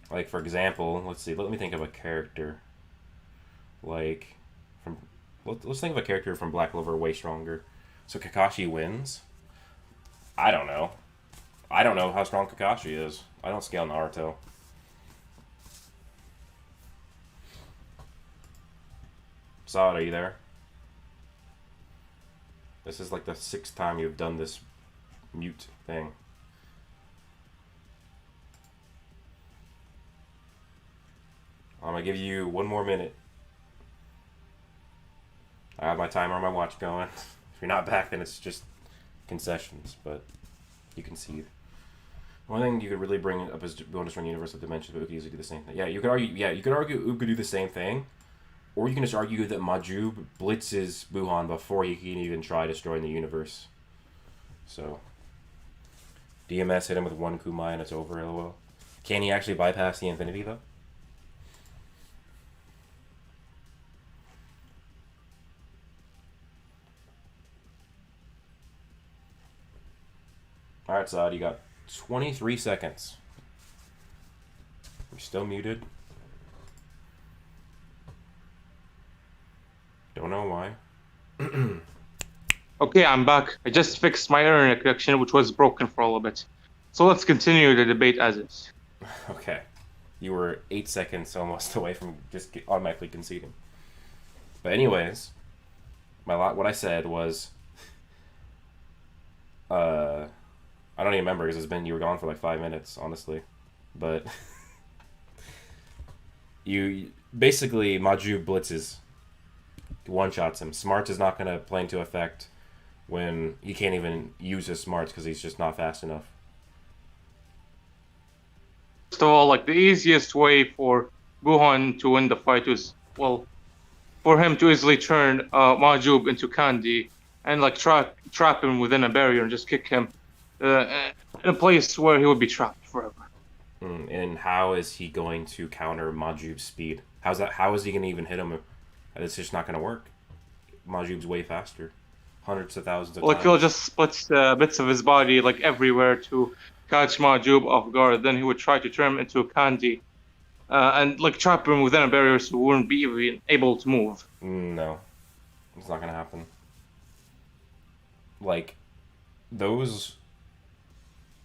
Like, for example, let's see, let me think of a character. Like, let's think of a character from Black Clover way stronger. So Kakashi wins? I don't know. I don't know how strong Kakashi is. I don't scale Naruto. Saad, are you there? This is like the 6th time you've done this mute thing. I'm gonna give you 1 more minute. I have my timer on my watch going. If you're not back, then it's just concessions, but you concede. One thing you could really bring up is bonus run universal dimensions, but Uka usually do the same thing. Yeah, you could argue. Yeah, you could argue Uka do the same thing, or you can just argue that Majoob blitzes Boohan before he can even try destroying the universe. So, DMS hit him with 1 Kumai and it's over. LOL. Can he actually bypass the Infinity though? Alright, Saad, you got 23 seconds. You're still muted. Don't know why.
Okay, I'm back. I just fixed my internet connection, which was broken for a little bit. So let's continue the debate as is.
Okay. You were 8 seconds almost away from just automatically conceding. But anyways, what I said was... I don't even remember because you were gone for like 5 minutes, honestly. But you basically Majoob blitzes, one-shots him. Smarts is not going to play into effect when he can't even use his smarts because he's just not fast enough.
First of all, like the easiest way for Boohan to win the fight was, well, for him to easily turn Majoob into candy and like trap him within a barrier and just kick him in a place where he would be trapped forever.
And how is he going to counter Majoob's speed? How is he going to even hit him? It's just not going to work. Majoob's way faster. Hundreds of thousands of times.
Like he'll just split bits of his body like everywhere to catch Majoob off guard. Then he would try to turn him into a candy and like trap him within a barrier so he wouldn't be even able to move.
No. It's not going to happen. Like, those...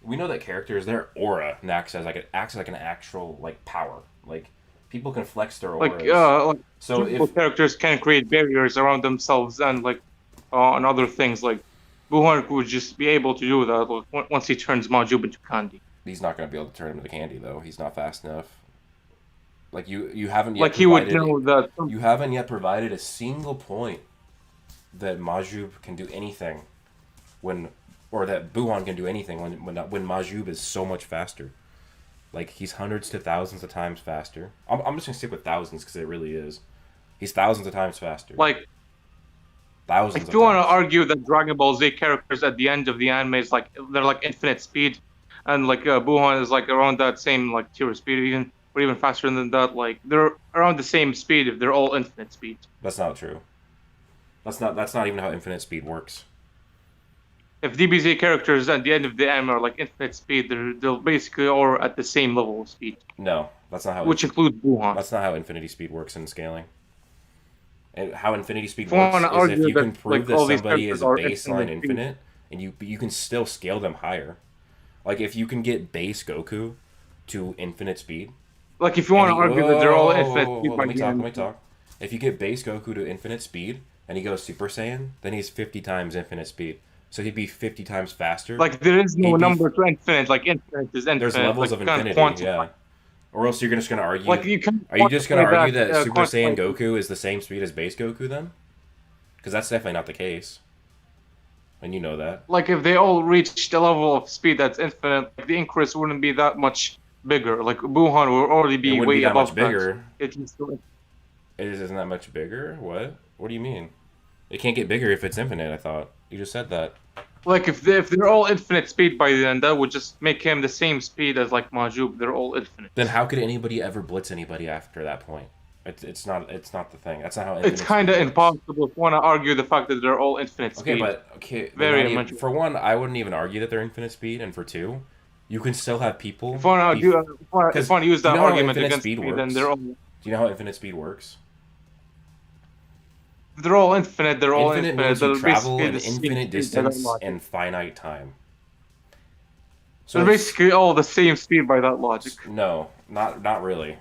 We know that characters, their aura acts as like an actual like power. Like people can flex their auras.
So if characters can create barriers around themselves and like and other things, like Boohan would just be able to do that like, once he turns Majoob into candy.
He's not going to be able to turn him into candy though. He's not fast enough. Like you haven't yet.
Like he would know that.
You haven't yet provided a single point that Majoob can do anything or that Boohan can do anything when Majoob is so much faster. Like, he's hundreds to thousands of times faster. I'm just going to stick with thousands because it really is. He's thousands of times faster.
Like,
thousands
if you want to argue that Dragon Ball Z characters at the end of the anime is like, they're like infinite speed, and like Boohan is like around that same like tier of speed, or even faster than that, like, they're around the same speed if they're all infinite speed.
That's not true. That's not even how infinite speed works.
If DBZ characters at the end of the anime are like infinite speed, they're basically all at the same level of speed.
No, that's not how.
Which includes Boohan.
That's not how infinity speed works in scaling. And how infinity speed
If you want
works
to
is if
argue
you
that
can prove that
all these
somebody
characters
is a
are
baseline
speed,
infinite, and you can still scale them higher. Like if you can get base Goku to infinite speed,
like if you
and
want to
he
argue that they're all infinite speed by
let me
the
talk,
end.
let me talk. If you get base Goku to infinite speed and he goes Super Saiyan, then he's 50 times infinite speed. So he'd be 50 times faster.
Like there is no
He'd be
number to infinite. Like infinite is
there's
infinite.
levels
Like
of
you can't
infinity,
quantify.
yeah. Or else you're just gonna argue.
Like you can
Are you just gonna
quantify
argue
that.
that Super Saiyan
Quantify.
Goku is the same speed as base Goku then? Because that's definitely not the case, and you know that.
Like if they all reached a level of speed that's infinite, like the increase wouldn't be that much bigger. Like Boohan would already
It
be
wouldn't be
way
that much
above that.
bigger.
It can still,
It isn't that much bigger. What? What do you mean? It can't get bigger if it's infinite. I thought you just said that.
like if they're all infinite speed by then, that would just make him the same speed as like Majoob. They're all infinite.
Then how could anybody ever blitz anybody after that point? It's not the thing. That's not how infinite
It's kind of
speed works.
impossible if you want to argue the fact that they're all infinite
Okay,
speed.
but okay,
Very
they're not even,
immature.
for one, I wouldn't even argue that they're infinite speed, and for two, you can still have people.
If you want to argue, if you want to use
do you
that
know how
argument
infinite
against
speed
me, then
works?
they're all
Do you know how infinite speed works?
infinite. They're all
Infinite
infinite.
means you
They're
travel
basically
an
the same
infinite
speed by that
distance
logic.
in finite time.
They're
So
basically all the same speed by that logic.
no, not really.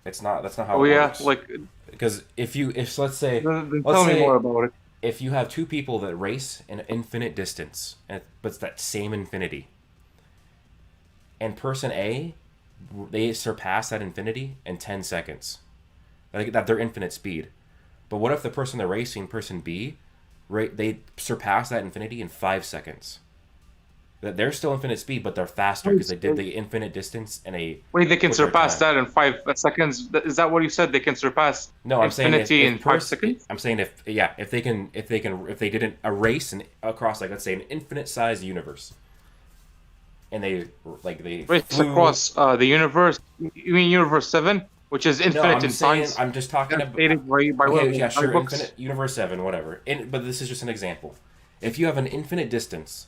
It's not. That's not how
Oh
it
yeah,
works.
like
Because if let's say
then
let's
tell me
say
more about it.
if you have two people that race an infinite distance, but it's that same infinity, and person A, they surpass that infinity in 10 seconds. Like that, they're infinite speed. But what if the person they're racing, person B, they surpass that infinity in 5 seconds? That they're still infinite speed, but they're faster because they did the infinite distance in a
Wait, they can
quicker
surpass
time.
that in 5 seconds. Is that what you said? They can surpass
No, I'm saying
infinity in 5 seconds?
I'm saying if they did a race across, like, let's say, an infinite sized universe, and they
Race
flew.
across the universe. You mean Universe 7, which is
No,
infinite
I'm
in
saying
size?
I'm just talking
That's
about.
stated by
Okay, yeah, sure,
books.
infinite universe 7, whatever. But this is just an example. If you have an infinite distance,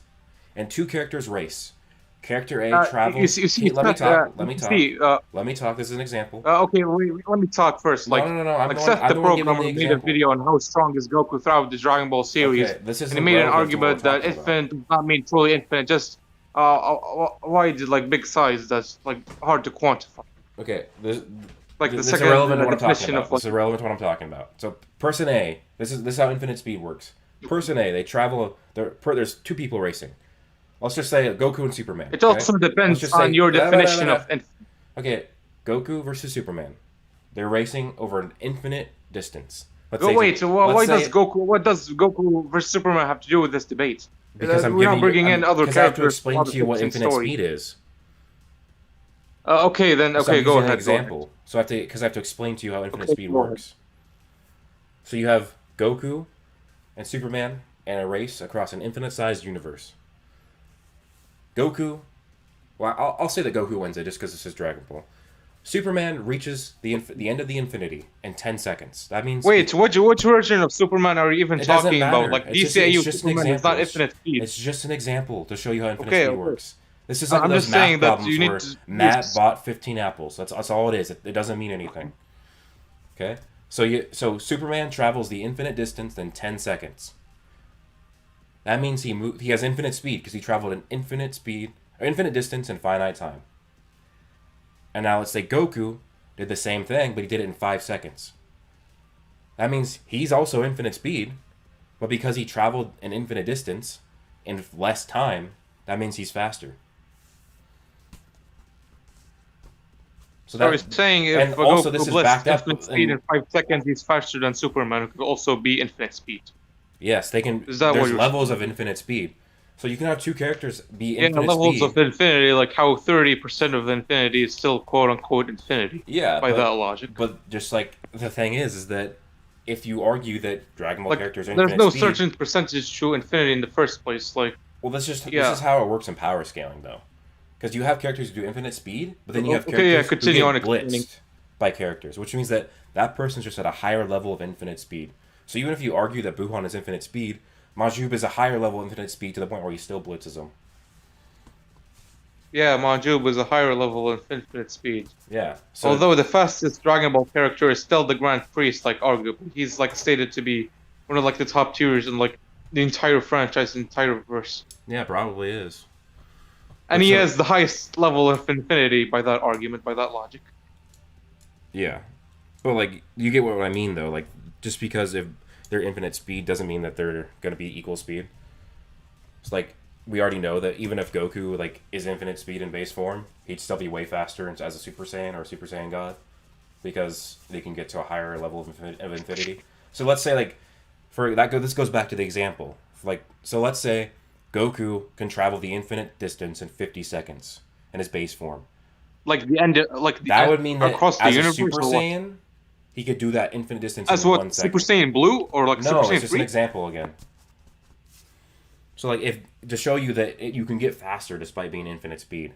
and two characters race, character A travels.
You see,
Okay, let me talk. Let
you
me talk.
see,
Let me talk. This is an example.
okay, let me talk first.
No,
Like,
no, no, no.
like Seth the
I'm going to give them
programmer
the
made a
example.
video on how strong is Goku throughout the Dragon Ball series,
Okay, this
and
isn't
he made an
relevant to what we're
argument that
talking about.
infinite does not mean truly infinite. Just why did like big size that's like hard to quantify.
Okay,
Like the
this is
second
irrelevant to what I'm talking
definition
about.
of
This is irrelevant to what I'm talking about. So, person A, this is how infinite speed works. Person A, they travel. There's two people racing. Let's just say Goku and Superman.
it also depends
just
on
say-
your definition of infinite.
Okay, Goku versus Superman. They're racing over an infinite distance. Let's
Oh
say-
wait, so
let's
why
say-
does Goku? What does Goku versus Superman have to do with this debate?
Because I'm
we're not
giving
bringing
you,
in other
because I have to
characters.
explain to you what infinite speed is.
Okay, then.
So
Okay,
I'm
go
using
ahead.
an example. So I have to explain to you how infinite
Okay,
speed
go ahead.
works. So you have Goku and Superman and a race across an infinite-sized universe. Goku, well, I'll say that Goku wins it just because this is Dragon Ball. Superman reaches the end of the infinity in 10 seconds. That means
Wait, which version of Superman are you even
it doesn't
talking
matter.
about? Like
It's just
DCAU
an
Superman is not
example.
infinite speed.
It's just an example to show you how infinite
Okay,
speed
okay.
works. This is like
I'm
those
just
math
saying that
problems
you need
where
to
Matt
use-
bought 15 apples. That's all it is. It doesn't mean anything. Okay? So Superman travels the infinite distance in 10 seconds. That means he has infinite speed because he traveled an infinite distance in finite time. And now let's say Goku did the same thing, but he did it in 5 seconds. That means he's also infinite speed, but because he traveled an infinite distance in less time, that means he's faster. So
I was saying if
and also
Goku
this is
blitzed
backed up
infinite speed in 5 seconds, he's faster than Superman, who could also be infinite speed.
Yes, they can.
Is that what
There's
you're
levels of infinite speed, so you can have two characters be
Yeah,
infinite
levels
speed.
of infinity, like how 30% of infinity is still quote unquote infinity.
Yeah,
by
but,
that logic.
But just like the thing is that if you argue that Dragon Ball
Like,
characters are
there's
infinite
no
speed,
certain percentage to infinity in the first place. Like,
well, this
Yeah.
is how it works in power scaling, though, because you have characters who do infinite speed, but then you have
Okay,
characters
yeah,
who
continue
get
on explaining.
blitzed by characters, which means that person's just at a higher level of infinite speed. So even if you argue that Boohan is infinite speed, Majoob is a higher level of infinite speed to the point where he still blitzes him.
Yeah, Majoob is a higher level of infinite speed.
Yeah. So
Although the fastest Dragon Ball character is still the Grand Priest, like arguably, he's like stated to be one of like the top tiers in like the entire franchise, the entire verse,
yeah, probably is.
and
But
he
so
has the highest level of infinity by that argument, by that logic.
yeah, but like you get what I mean though. Like just because if they're infinite speed doesn't mean that they're gonna be equal speed. It's like we already know that even if Goku like is infinite speed in base form, he'd still be way faster as a Super Saiyan or a Super Saiyan God, because they can get to a higher level of infinity. So let's say like for that this goes back to the example. Like so let's say Goku can travel the infinite distance in 50 seconds in his base form.
Like the end, like the
That would mean that
across the
as a
universe,
Super
or what?
Saiyan, he could do that infinite distance
As
in
what?
1 second.
Super Saiyan Blue or like
No,
Super
it's
Saiyan
just an
3?
example again. So like if to show you that you can get faster despite being infinite speed.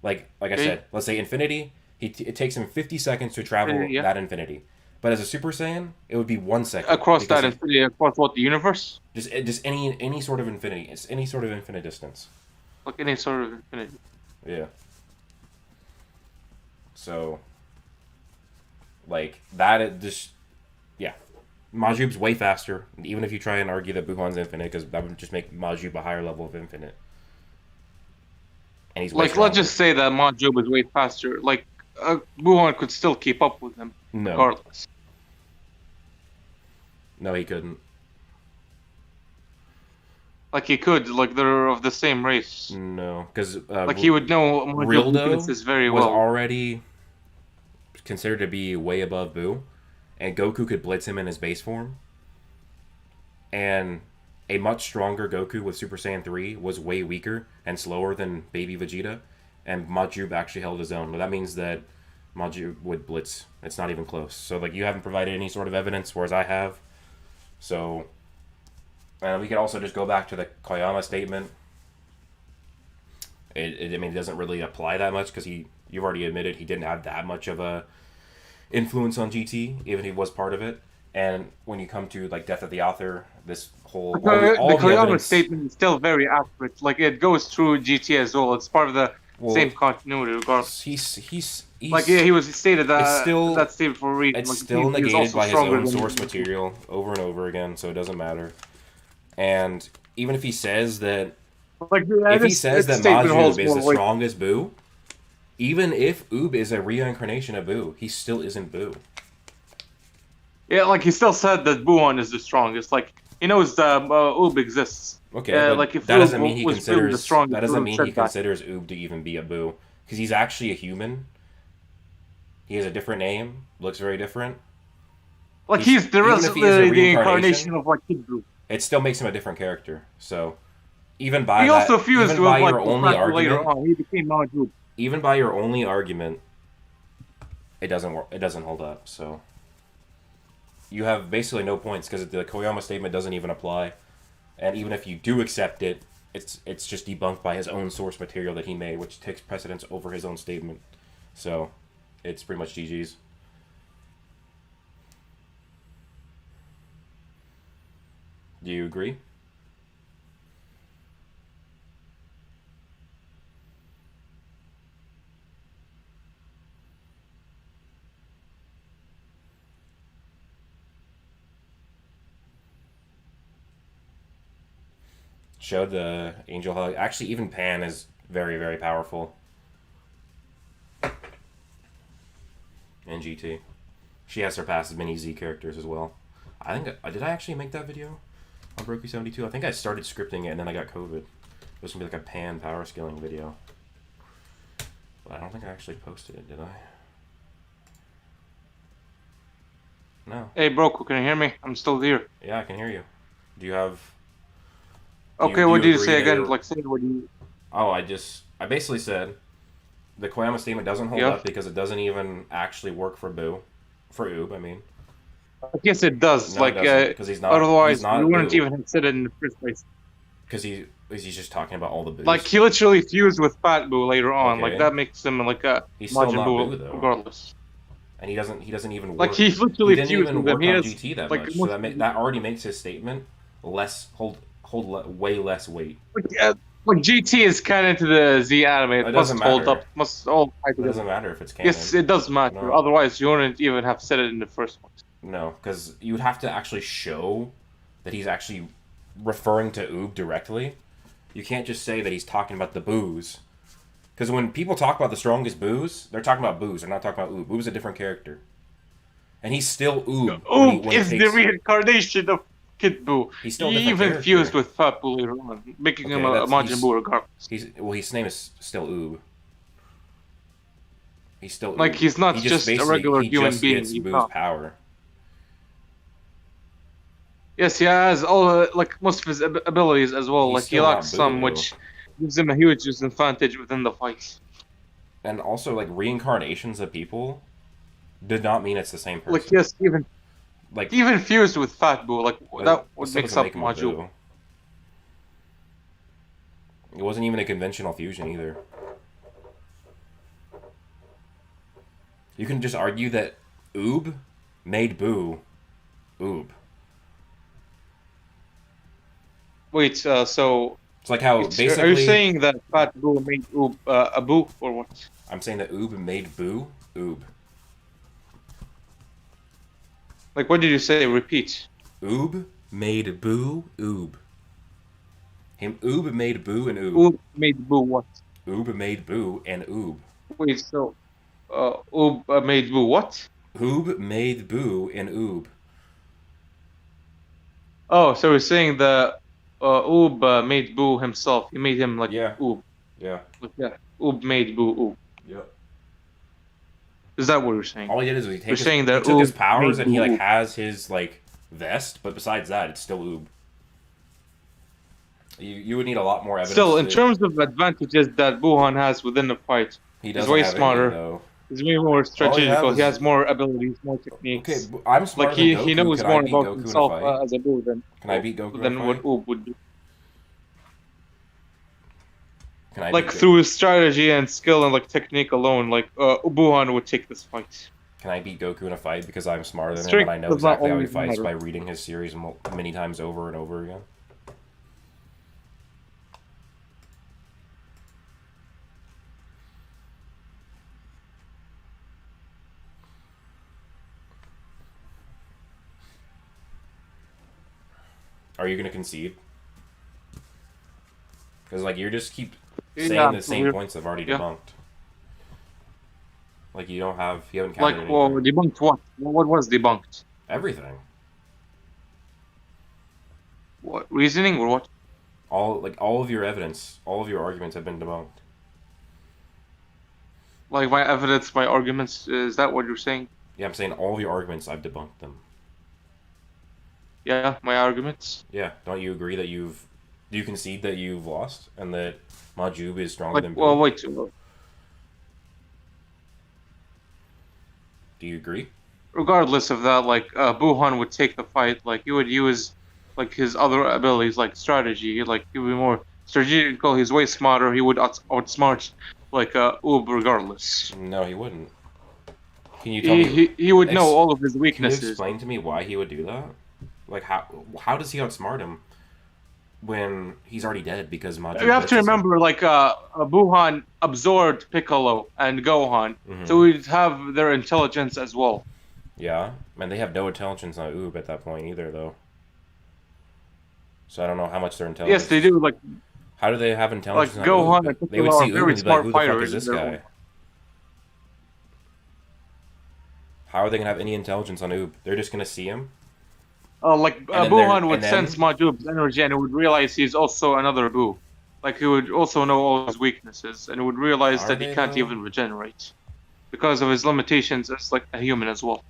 Like I
Okay.
said, let's say infinity, it takes him 50 seconds to travel
Yeah.
that infinity. But as a Super Saiyan, it would be 1 second.
Across
because
that infinity, across what, the universe?
just any sort of infinity. It's any sort of infinite distance.
Like any sort of infinity.
Yeah. So like that it just yeah. Majoob's way faster, even if you try and argue that Boohan's infinite, because that would just make Majoob a higher level of infinite. And he's way
Like,
stronger.
let's just say that Majoob is way faster. Like, Boohan could still keep up with him,
No.
regardless.
No, he couldn't.
Like, he could. Like, they're of the same race.
No, because
Like, he would know Majoob's weaknesses very
was
well.
already considered to be way above Boo, and Goku could blitz him in his base form. And a much stronger Goku with Super Saiyan 3 was way weaker and slower than baby Vegeta, and Majoob actually held his own. Well, that means that Majoob would blitz. It's not even close. So, like, you haven't provided any sort of evidence, whereas I have. So, we could also just go back to the Koyama statement. I mean, it doesn't really apply that much because you've already admitted he didn't have that much of a influence on GT, even if he was part of it. And when you come to like Death of the Author, this whole
The
all the
Koyama
evidence,
statement is still very accurate. Like, it goes through GT as well. It's part of the same continuity, regardless.
he's
Like, yeah, he was stated that
it's still-
that statement for a reason.
it's
Like,
still
he was
negated
also
by his
stronger
own
than-
source material over and over again, so it doesn't matter. And even if he says that
Like, yeah,
if he
this
says that
statement holds
Majoob is
more
the
weight.
strongest Boo, even if Oob is a reincarnation of Boo, he still isn't Boo.
Yeah, like he still said that Boohan is the strongest. Like he knows that Oob exists.
Okay, but
like if
that doesn't
Oob
mean he
was really the
considers
strongest,
that doesn't
Oob
mean
said
he
that.
considers Oob to even be a Boo, because he's actually a human. He has a different name, looks very different.
Like
He's-
he's the
even
rest
if
of
he is a
the
reincarnation,
incarnation of like Kid Boo.
It still makes him a different character. So even by
He
that,
also fused
even
with
by
like
your
the
only
fact that later
argument,
on he became Majoob.
even by your only argument, it doesn't work. It doesn't hold up. So you have basically no points because the Koyama statement doesn't even apply. And even if you do accept it, it's just debunked by his own source material that he made, which takes precedence over his own statement. So it's pretty much GG's. Do you agree? Showed the angel hug. Actually, even Pan is very, very powerful. In GT. She has surpassed many Z characters as well. I think, did I actually make that video on Broku 72? I think I started scripting it and then I got COVID. It was going to be like a Pan power scaling video. But I don't think I actually posted it, did I? No.
Hey Broku, can you hear me? I'm still here.
Yeah, I can hear you. Do you have...
Okay, what did you
agree
say
that
again?
you're-
Like say what do you?
Oh, I basically said the Koyama statement doesn't hold
Yeah.
up because it doesn't even actually work for Boo. For Oob, I mean.
I guess it does.
No,
like
it doesn't, because he's not.
otherwise
he's not
you wouldn't
Boo.
even have said it in the first place.
Because he's just talking about all the Boos.
Like he literally fused with Fat Boo later on.
Okay.
Like that makes him like a
He's still
Majin
not
Buu
Boo, though.
regardless.
And he doesn't even work.
Like he literally
didn't
fused
even
with him.
work
He
on
has
GT that
like
much. So that already makes his statement hold way less weight.
like, Like GT is canon to the Z anime. It
It
must
doesn't
hold
matter.
up. Must all tie
It
together.
doesn't matter if it's canon.
Yes, it does matter.
No.
Otherwise, you wouldn't even have said it in the first place.
No, because you'd have to actually show that he's actually referring to Oob directly. You can't just say that he's talking about the boos. Because when people talk about the strongest boos, they're talking about boos. They're not talking about Oob. Oob's a different character. And he's still Oob.
Oob is the reincarnation of Kid Buu.
He's still a
He
different
even
character.
fused with Fat Buu later on, making him a Majin Buu regardless.
His name is still Oob. He's still
Like,
Oob.
he's not
He
just a regular human
just
being.
Gets
He's
Boo's
not.
power.
Yes, he has all like most of his abilities as well.
He's
like he
still not
lacks some,
Buu.
which gives him a huge disadvantage within the fight.
And also, like, reincarnations of people did not mean it's the same person.
Like yes,
Like,
even fused with Fat Buu, like that would
still
mix
doesn't
up
make him a
Majoob.
Boo. It wasn't even a conventional fusion either. You can just argue that Oob made Boo Oob.
Wait, so
It's like how basically...
are you saying that Fat Buu made Oob a Buu or what?
I'm saying that Oob made Boo Oob.
Like what did you say? Repeat.
Oob made Boo Oob. Oob made Boo and Oob.
Oob made Buu what?
Oob made Boo and Oob.
Wait, so Oob made Buu what?
Oob made Boo and Oob.
Oh, so you're saying that Oob made Buu himself. He made him like Oob.
Yeah.
Like, yeah. Oob made Buu Oob.
Yep.
Is that what you're saying?
All he did is he took his
Oob
powers and he like
Oob.
has his like vest, but besides that, it's still Oob. You would need a lot more evidence.
Still, in terms of advantages that Boohan has within the fight,
he
he's way
have
smarter.
any, though.
He's way more strategical.
is-
He has more abilities, more techniques.
Okay, I'm smarter
Like he
than Goku.
knows
Can
more
I beat
about
Goku
himself
in a fight?
as a Buu
Can I beat Goku in a
than what
fight?
Oob would do.
Can I
Like
beat
through his strategy and skill and like technique alone, like Boohan would take this fight.
Can I beat Goku in a fight because I'm smarter than him
Strength
and I know
does not
exactly how he
always
fights
matter.
by reading his series many times over and over again? Are you gonna concede? Because like you just keep saying the same points I've already debunked. Like you haven't counted
Like,
anything.
well, debunked what? What was debunked?
Everything.
What reasoning or what?
All of your evidence, all of your arguments have been debunked.
Like my evidence, my arguments. Is that what you're saying?
Yeah, I'm saying all of your arguments, I've debunked them.
Yeah, my arguments.
Yeah, don't you agree that do you concede that you've lost and that Majoob is stronger
Like,
than
well,
Boo?
wait.
Do you agree?
Regardless of that, like Boohan would take the fight. Like he would use like his other abilities, like strategy. Like he would be more strategical. He's way smarter. He would outsmart like Oob regardless.
No, he wouldn't. Can you tell me?
He would know all of his
Can you
weaknesses.
explain to me why he would do that? Like how does he outsmart him when he's already dead because Majoob?
You have to
blitzes him?
remember, like Boohan absorbed Piccolo and Gohan,
Mhm.
so we'd have their intelligence as well.
Yeah, and they have no intelligence on Oob at that point either, though. So I don't know how much their intelligence.
Yes, they do. Like
How do they have intelligence
Like
on
Gohan
Oob?
and
They would
Piccolo
see
are
Oob
very
and be like,
smart
"Who the fuck
fighters
is this
in their
guy?"
own.
How are they gonna have any intelligence on Oob? They're just gonna see him.
Like
then
Boohan would
and then-
sense Majoob's energy and would realize he's also another Buu. Like he would also know all his weaknesses and would realize
Are
that he
they,
can't
though?
even regenerate because of his limitations as like a human as well.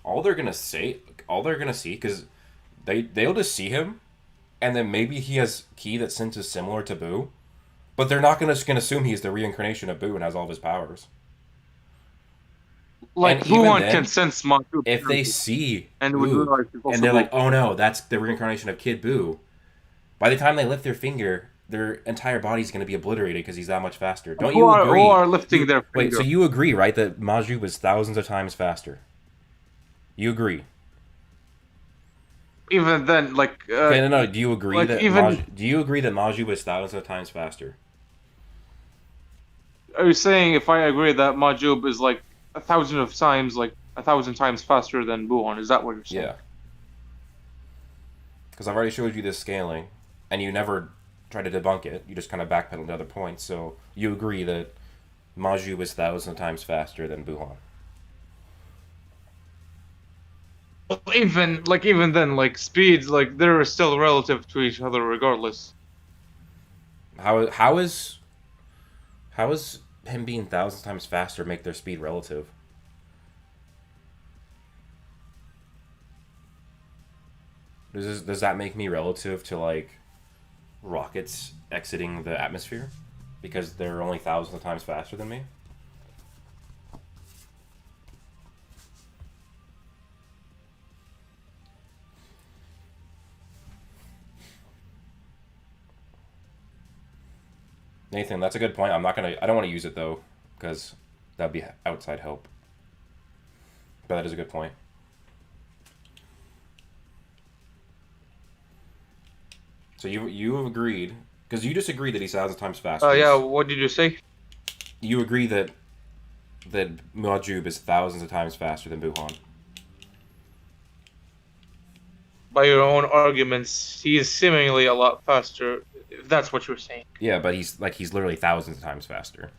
All they're gonna see, because they'll just see him, and then maybe he has ki that senses similar to Boo, but they're not gonna assume he's the reincarnation of Boo and has all of his powers.
Like
And even
Boohan
then,
can sense Majoob's
If they
energy
see
and would
Oob,
realize he's also
and they're
Buu.
like, "Oh no, that's the reincarnation of Kid Boo," by the time they lift their finger, their entire body's gonna be obliterated because he's that much faster. Don't you agree?
Who are lifting their finger?
Wait, so you agree, right, that Majoob is thousands of times faster? You agree?
even then, like,
Okay, no. Do you agree
like
that
even
Majoob is thousands of times faster?
are you saying if I agree that Majoob is like a thousand times faster than Boohan? Is that what you're saying?
Yeah. Because I've already showed you this scaling, and you never try to debunk it. You just kind of backpedal to other points. So you agree that Majoob is thousands of times faster than Boohan.
Well, even then, like speeds, like they're still relative to each other regardless.
How is him being thousands of times faster make their speed relative? Does that make me relative to like rockets exiting the atmosphere because they're only thousands of times faster than me? Nathan, that's a good point. I don't want to use it though, because that'd be outside help. But that is a good point. So you have agreed, because you just agreed that he's thousands of times faster.
Yeah. What did you say?
You agree that Majoob is thousands of times faster than Boohan.
By your own arguments, he is seemingly a lot faster. If that's what you're saying.
Yeah, but he's literally thousands of times faster.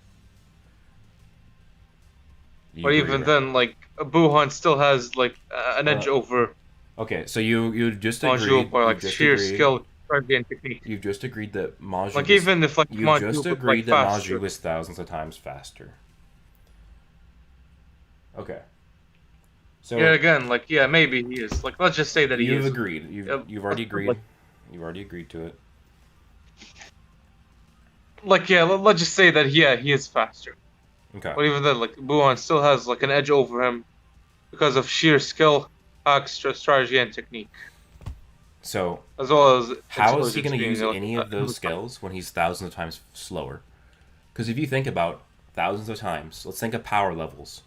You
But
agree,
even
right?
then, like Boohan still has like an edge over
Okay, so you just agreed.
Majoob by like
You've just
sheer
agreed.
skill, strategy, and technique.
You've just agreed that Majoob.
Like even if like
You've just
Majoob was
agreed
like
that
faster.
Majoob is thousands of times faster. Okay. So
Yeah, again, like yeah, maybe he is. Like let's just say that he
you've
is.
agreed. You've already agreed. You've already agreed to it.
Like yeah, let's just say that yeah, he is faster.
Okay.
But even then, like Boohan still has like an edge over him because of sheer skill, extra strategy, and technique,
So
as well as
how is he going to
being,
use
like,
any of those skills when he's thousands of times slower? Because if you think about thousands of times, let's think of power levels.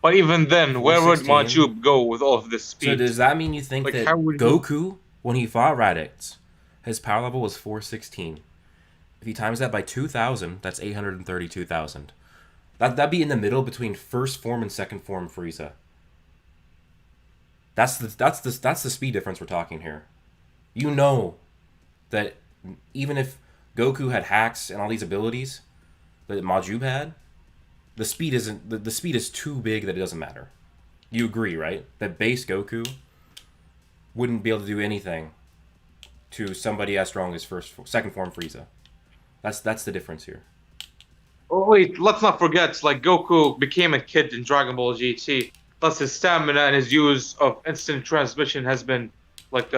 But even then, where would
416.
Majoob go with all of this
So
speed?
does that mean you think
Like,
that
how would he-
Goku, when he fought Raditz, his power level was 416? If he times that by 2,000, that's 832,000. That'd be in the middle between first form and second form Frieza. That's the speed difference we're talking here. You know that even if Goku had hacks and all these abilities that Majoob had, the speed is too big that it doesn't matter. You agree, right? That base Goku wouldn't be able to do anything to somebody as strong as second form Frieza. That's the difference here.
Oh wait, let's not forget, like Goku became a kid in Dragon Ball GT. Thus, his stamina and his use of instant transmission has been like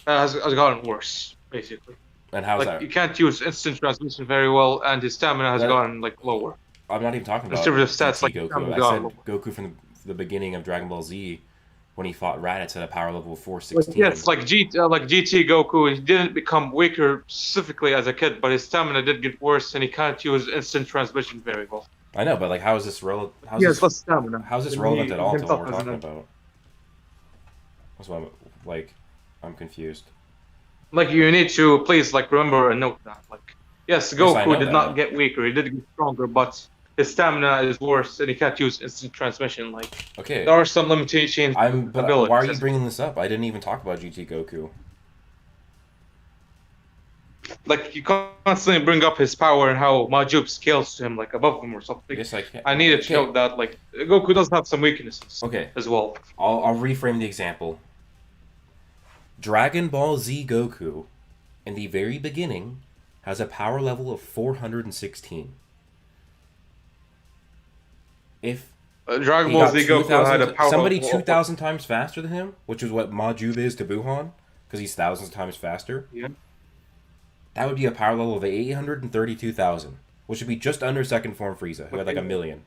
has gotten worse, basically.
And how's
Like
that?
you can't use instant transmission very well, and his stamina has
That-
gotten like lower.
I'm not even talking about
In terms of stats,
GT
like
Goku.
stamina
I
got
said
lower.
Goku from the beginning of Dragon Ball Z, when he fought Raditz at a power level of 416.
Yes, like GT Goku, he didn't become weaker specifically as a kid, but his stamina did get worse, and he can't use instant transmission very well.
I know, but like, how is this relevant?
He has less stamina.
How's this
And
relevant
he
at all to what
himself
we're
has
talking
an-
about? That's why I'm confused.
Like you need to please like remember and note that. Like yes,
I
Goku
know
did
that.
not get weaker, he did get stronger, but his stamina is worse, and he can't use instant transmission. Like
Okay,
there are some limitations.
but
abilities.
why are you bringing this up? I didn't even talk about GT Goku.
Like you constantly bring up his power and how Majoob scales to him like above him or
I
something.
guess I can't.
I needed to
Okay.
note that like Goku does have some weaknesses
Okay,
as well.
I'll reframe the example. Dragon Ball Z Goku, in the very beginning, has a power level of 416. If
Dragon
he
Ball
got
Z Goku had a power
somebody
level
2,000 times faster than him, which is what Majoob is to Boohan, because he's thousands of times faster,
Yeah.
that would be a power level of 832,000, which would be just under second form Frieza, who had like a million.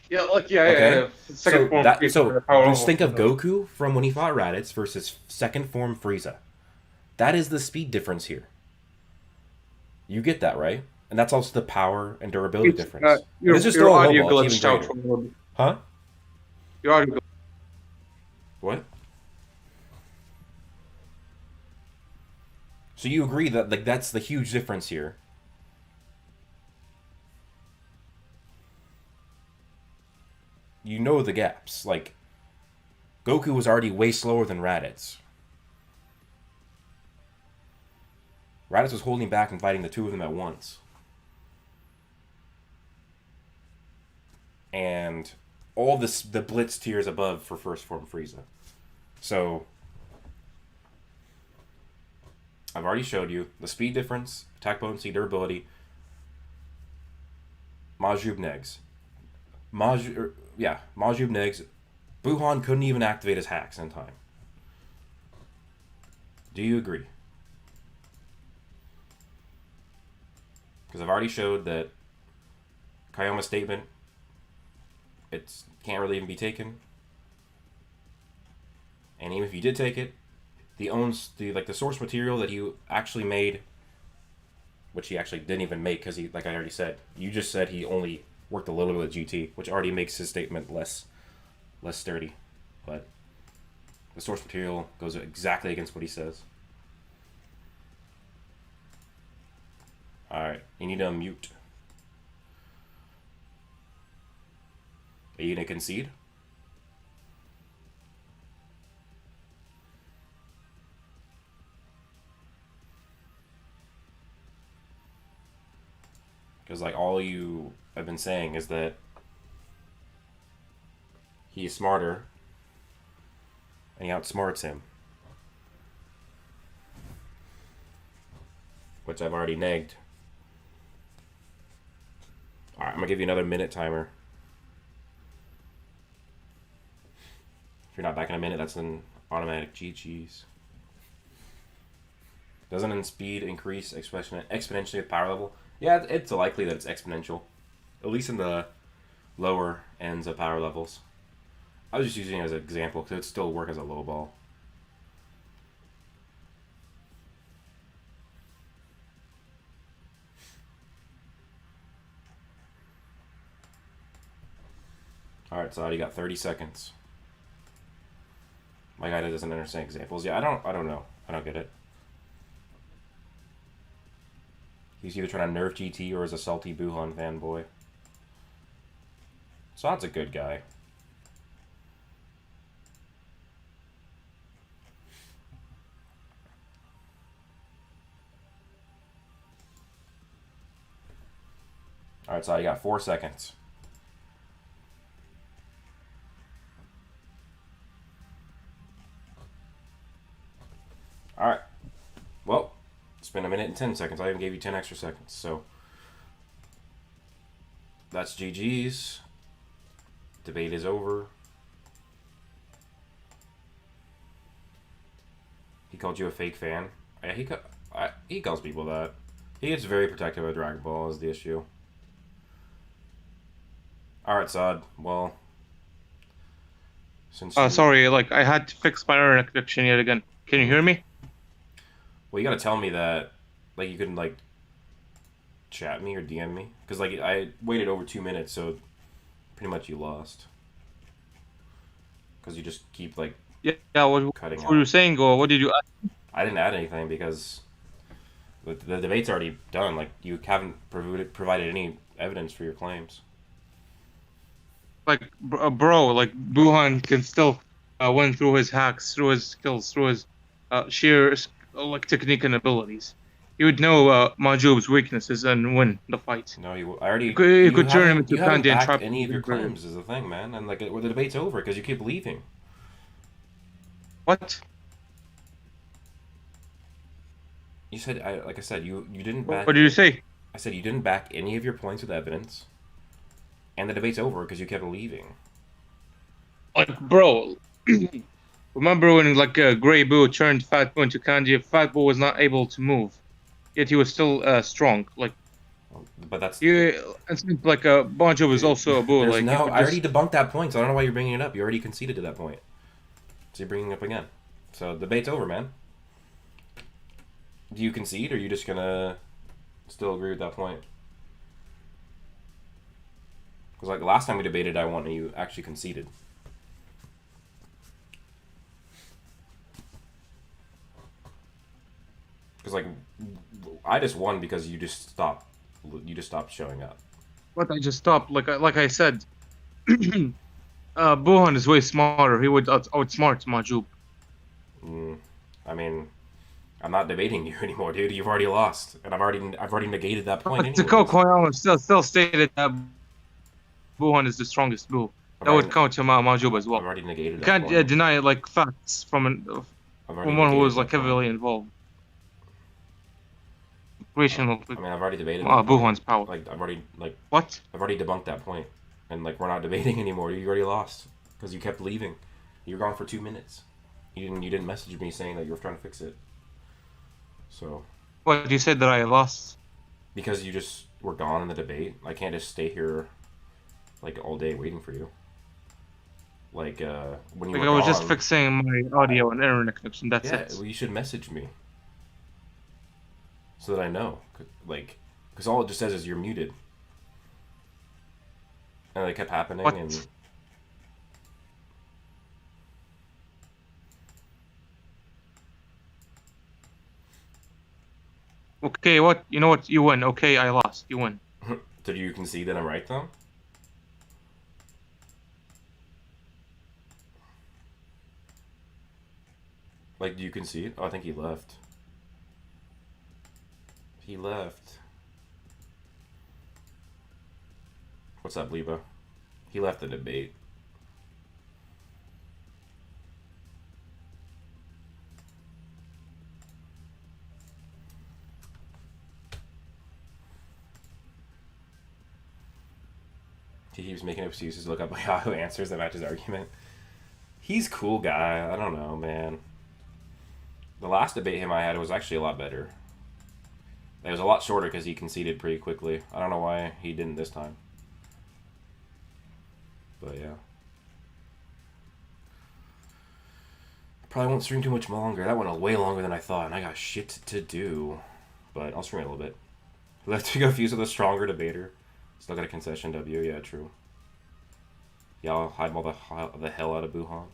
Yeah, like
Okay.
yeah. Second form Frieza
So
had a power
just think of
level.
Goku from when he fought Raditz versus second form Frieza. That is the speed difference here. You get that, right? And that's also the power and durability difference.
Your,
This is
your
still a
audio
low ball, it's
glitched
even
out
greater.
for a little bit.
Huh?
Your audio.
What? So you agree that like that's the huge difference here? You know the gaps. Like Goku was already way slower than Raditz. Raditz was holding back and fighting the two of them at once. And all this the Blitz tiers above for first form Frieza. So I've already showed you the speed difference, attack potency, durability. Majoob negs. Majoob negs. Boohan couldn't even activate his hacks in time. Do you agree? Because I've already showed that Kayama's statement, it can't really even be taken. And even if you did take it, the source material that he actually made, which he actually didn't even make because he, like I already said, you just said he only worked a little bit with GT, which already makes his statement less sturdy. But the source material goes exactly against what he says. Alright, you need to unmute. Are you gonna concede? Because like all you have been saying is that he's smarter and he outsmarts him. Which I've already negged. Alright, I'm gonna give you another minute timer. If you're not back in a minute, that's an automatic GG's. Doesn't in speed increase exponentially with power level? Yeah, it's likely that it's exponential. At least in the lower ends of power levels. I was just using it as an example because it would still work as a low ball. Alright, so you got 30 seconds. My guy doesn't understand examples. Yeah, I don't know. I don't get it. He's either trying to nerf GT or is a salty Boohan fanboy. Sod's a good guy. Alright, so you got 4 seconds. Alright. Well, it's been a minute and 10 seconds. I even gave you 10 extra seconds, so that's GG's. Debate is over. He called you a fake fan. Yeah, he calls people that. He gets very protective of Dragon Ball is the issue. Alright, Sod. Well, since
Sorry, like I had to fix my internet connection yet again. Can you hear me?
Well, you gotta tell me that, like, you couldn't, like, chat me or DM me. Because, like, I waited over 2 minutes, so pretty much you lost. Because you just keep, like,
what
cutting
were you
out.
saying, or what did you add?
I didn't add anything because the debate's already done. Like, you haven't provided any evidence for your claims.
Like, bro, like, Boohan can still win through his hacks, through his skills, through his sheer like technique and abilities. He would know Majoob's weaknesses and win the fight.
No, I already.
You could turn him into
you haven't
Candy and
backed
trap
any of your
him.
claims is the thing, man. And, like, the debate's over because you keep leaving.
What?
You said, like I said, you didn't back.
What did you say?
I said you didn't back any of your points with evidence, and the debate's over because you kept leaving.
Like, bro, remember when like Grey Boo turned Fat Boo into Candy? Fat Boo was not able to move, yet he was still strong. Like,
But that's
and like Bon Jovi was also a Boo.
there's
Like,
no. I already debunked that point, so I don't know why you're bringing it up. You already conceded to that point, so you're bringing it up again. So the debate's over, man. Do you concede, or are you just gonna still agree with that point? Because like the last time we debated, I won, and you actually conceded. Because like, I just won because you just stopped. You just stopped showing up.
But I just stopped. Like I said, Boohan is way smarter. He would outsmart Majoob.
I mean, I'm not debating you anymore, dude. You've already lost, and I've already negated that point.
But Takao
Anyways,
Koyama still stated that Boohan is the strongest Boo.
I've
That would
already,
count to Majoob as
I've
well.
already negated
You
that
can't
point.
deny like facts from
I've already
one who was
negated
like
that point.
heavily involved.
I
Creation of
mean, I've already debated that point.
Boohan's power.
Like,
What?
I've already debunked that point, and like, we're not debating anymore. You already lost because you kept leaving. You were gone for 2 minutes. You didn't message me saying that you were trying to fix it. So,
What you said that I lost?
because you just were gone in the debate, I can't just stay here like all day waiting for you. Like when you
Like
were
I was
gone.
just fixing my audio and internet connection. That's
Yeah,
it.
well, you should message me so that I know. Like, because all it just says is you're muted, and it kept happening.
What?
And
Okay, what? You know what? You win. Okay, I lost. You win.
did you concede that I'm right though? Like, do you concede? Oh, I think he left. He left. What's up, Liba? He left the debate. He keeps making excuses to look up Yahoo answers that match his argument. He's cool guy. I don't know, man. The last debate him I had was actually a lot better. It was a lot shorter because he conceded pretty quickly. I don't know why he didn't this time. But yeah. Probably won't stream too much longer. That went way longer than I thought, and I got shit to do. But I'll stream it a little bit. Left to go fuse with a stronger debater. Still got a concession W. Yeah, true. Yeah, I'll hide all the hell out of Boohan.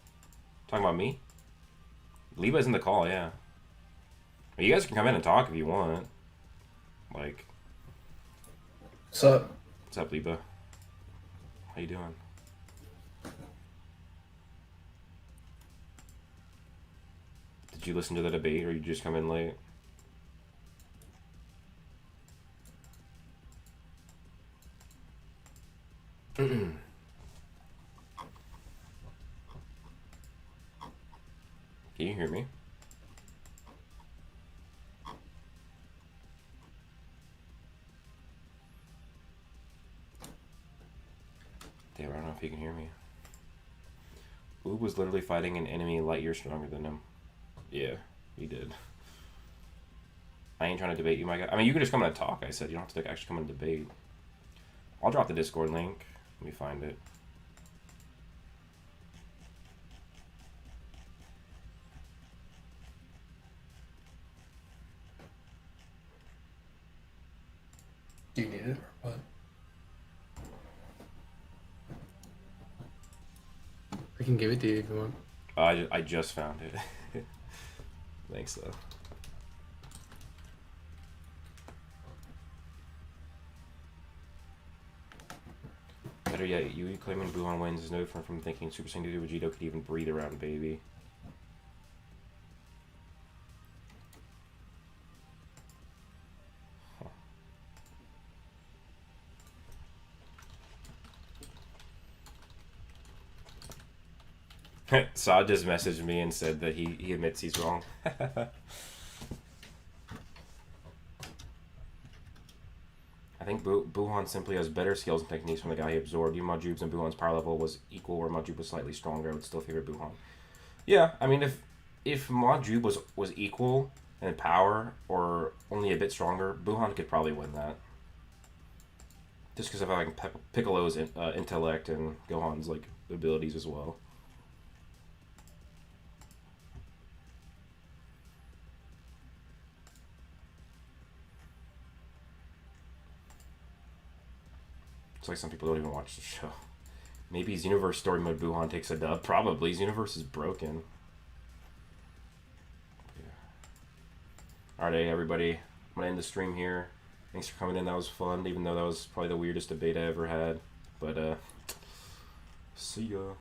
Talking about me? Liba's in the call, yeah. You guys can come in and talk if you want. Like,
What's up?
what's up, Liba? How you doing? Did you listen to the debate, or you just come in late? Can you hear me? Damn, I don't know if you can hear me. Oob was literally fighting an enemy light years stronger than him. Yeah, he did. I ain't trying to debate you, my guy. I mean, you can just come in and talk, I said. You don't have to actually come in and debate. I'll drop the Discord link. Let me find it.
Do you need it or what? I can give it to you if you want.
I just found it. Thanks, though. Better yet, you claiming Boohan wins is no different from thinking Super Saiyan 2 Vegito could even breathe around baby. Huh. Saad just messaged me and said that he admits he's wrong. I think Boohan simply has better skills and techniques from the guy he absorbed. Even Majoob's and Boohan's power level was equal, where Majoob was slightly stronger. I would still favor Boohan. Yeah, I mean, if Majoob was equal in power or only a bit stronger, Boohan could probably win that. Just because of having Piccolo's intellect and Gohan's like abilities as well. It's like some people don't even watch the show. Maybe Xenoverse Story Mode Boohan takes a dub. Probably. Xenoverse is broken. Yeah. Alrighty, everybody. I'm gonna end the stream here. Thanks for coming in. That was fun, even though that was probably the weirdest debate I ever had. But see ya.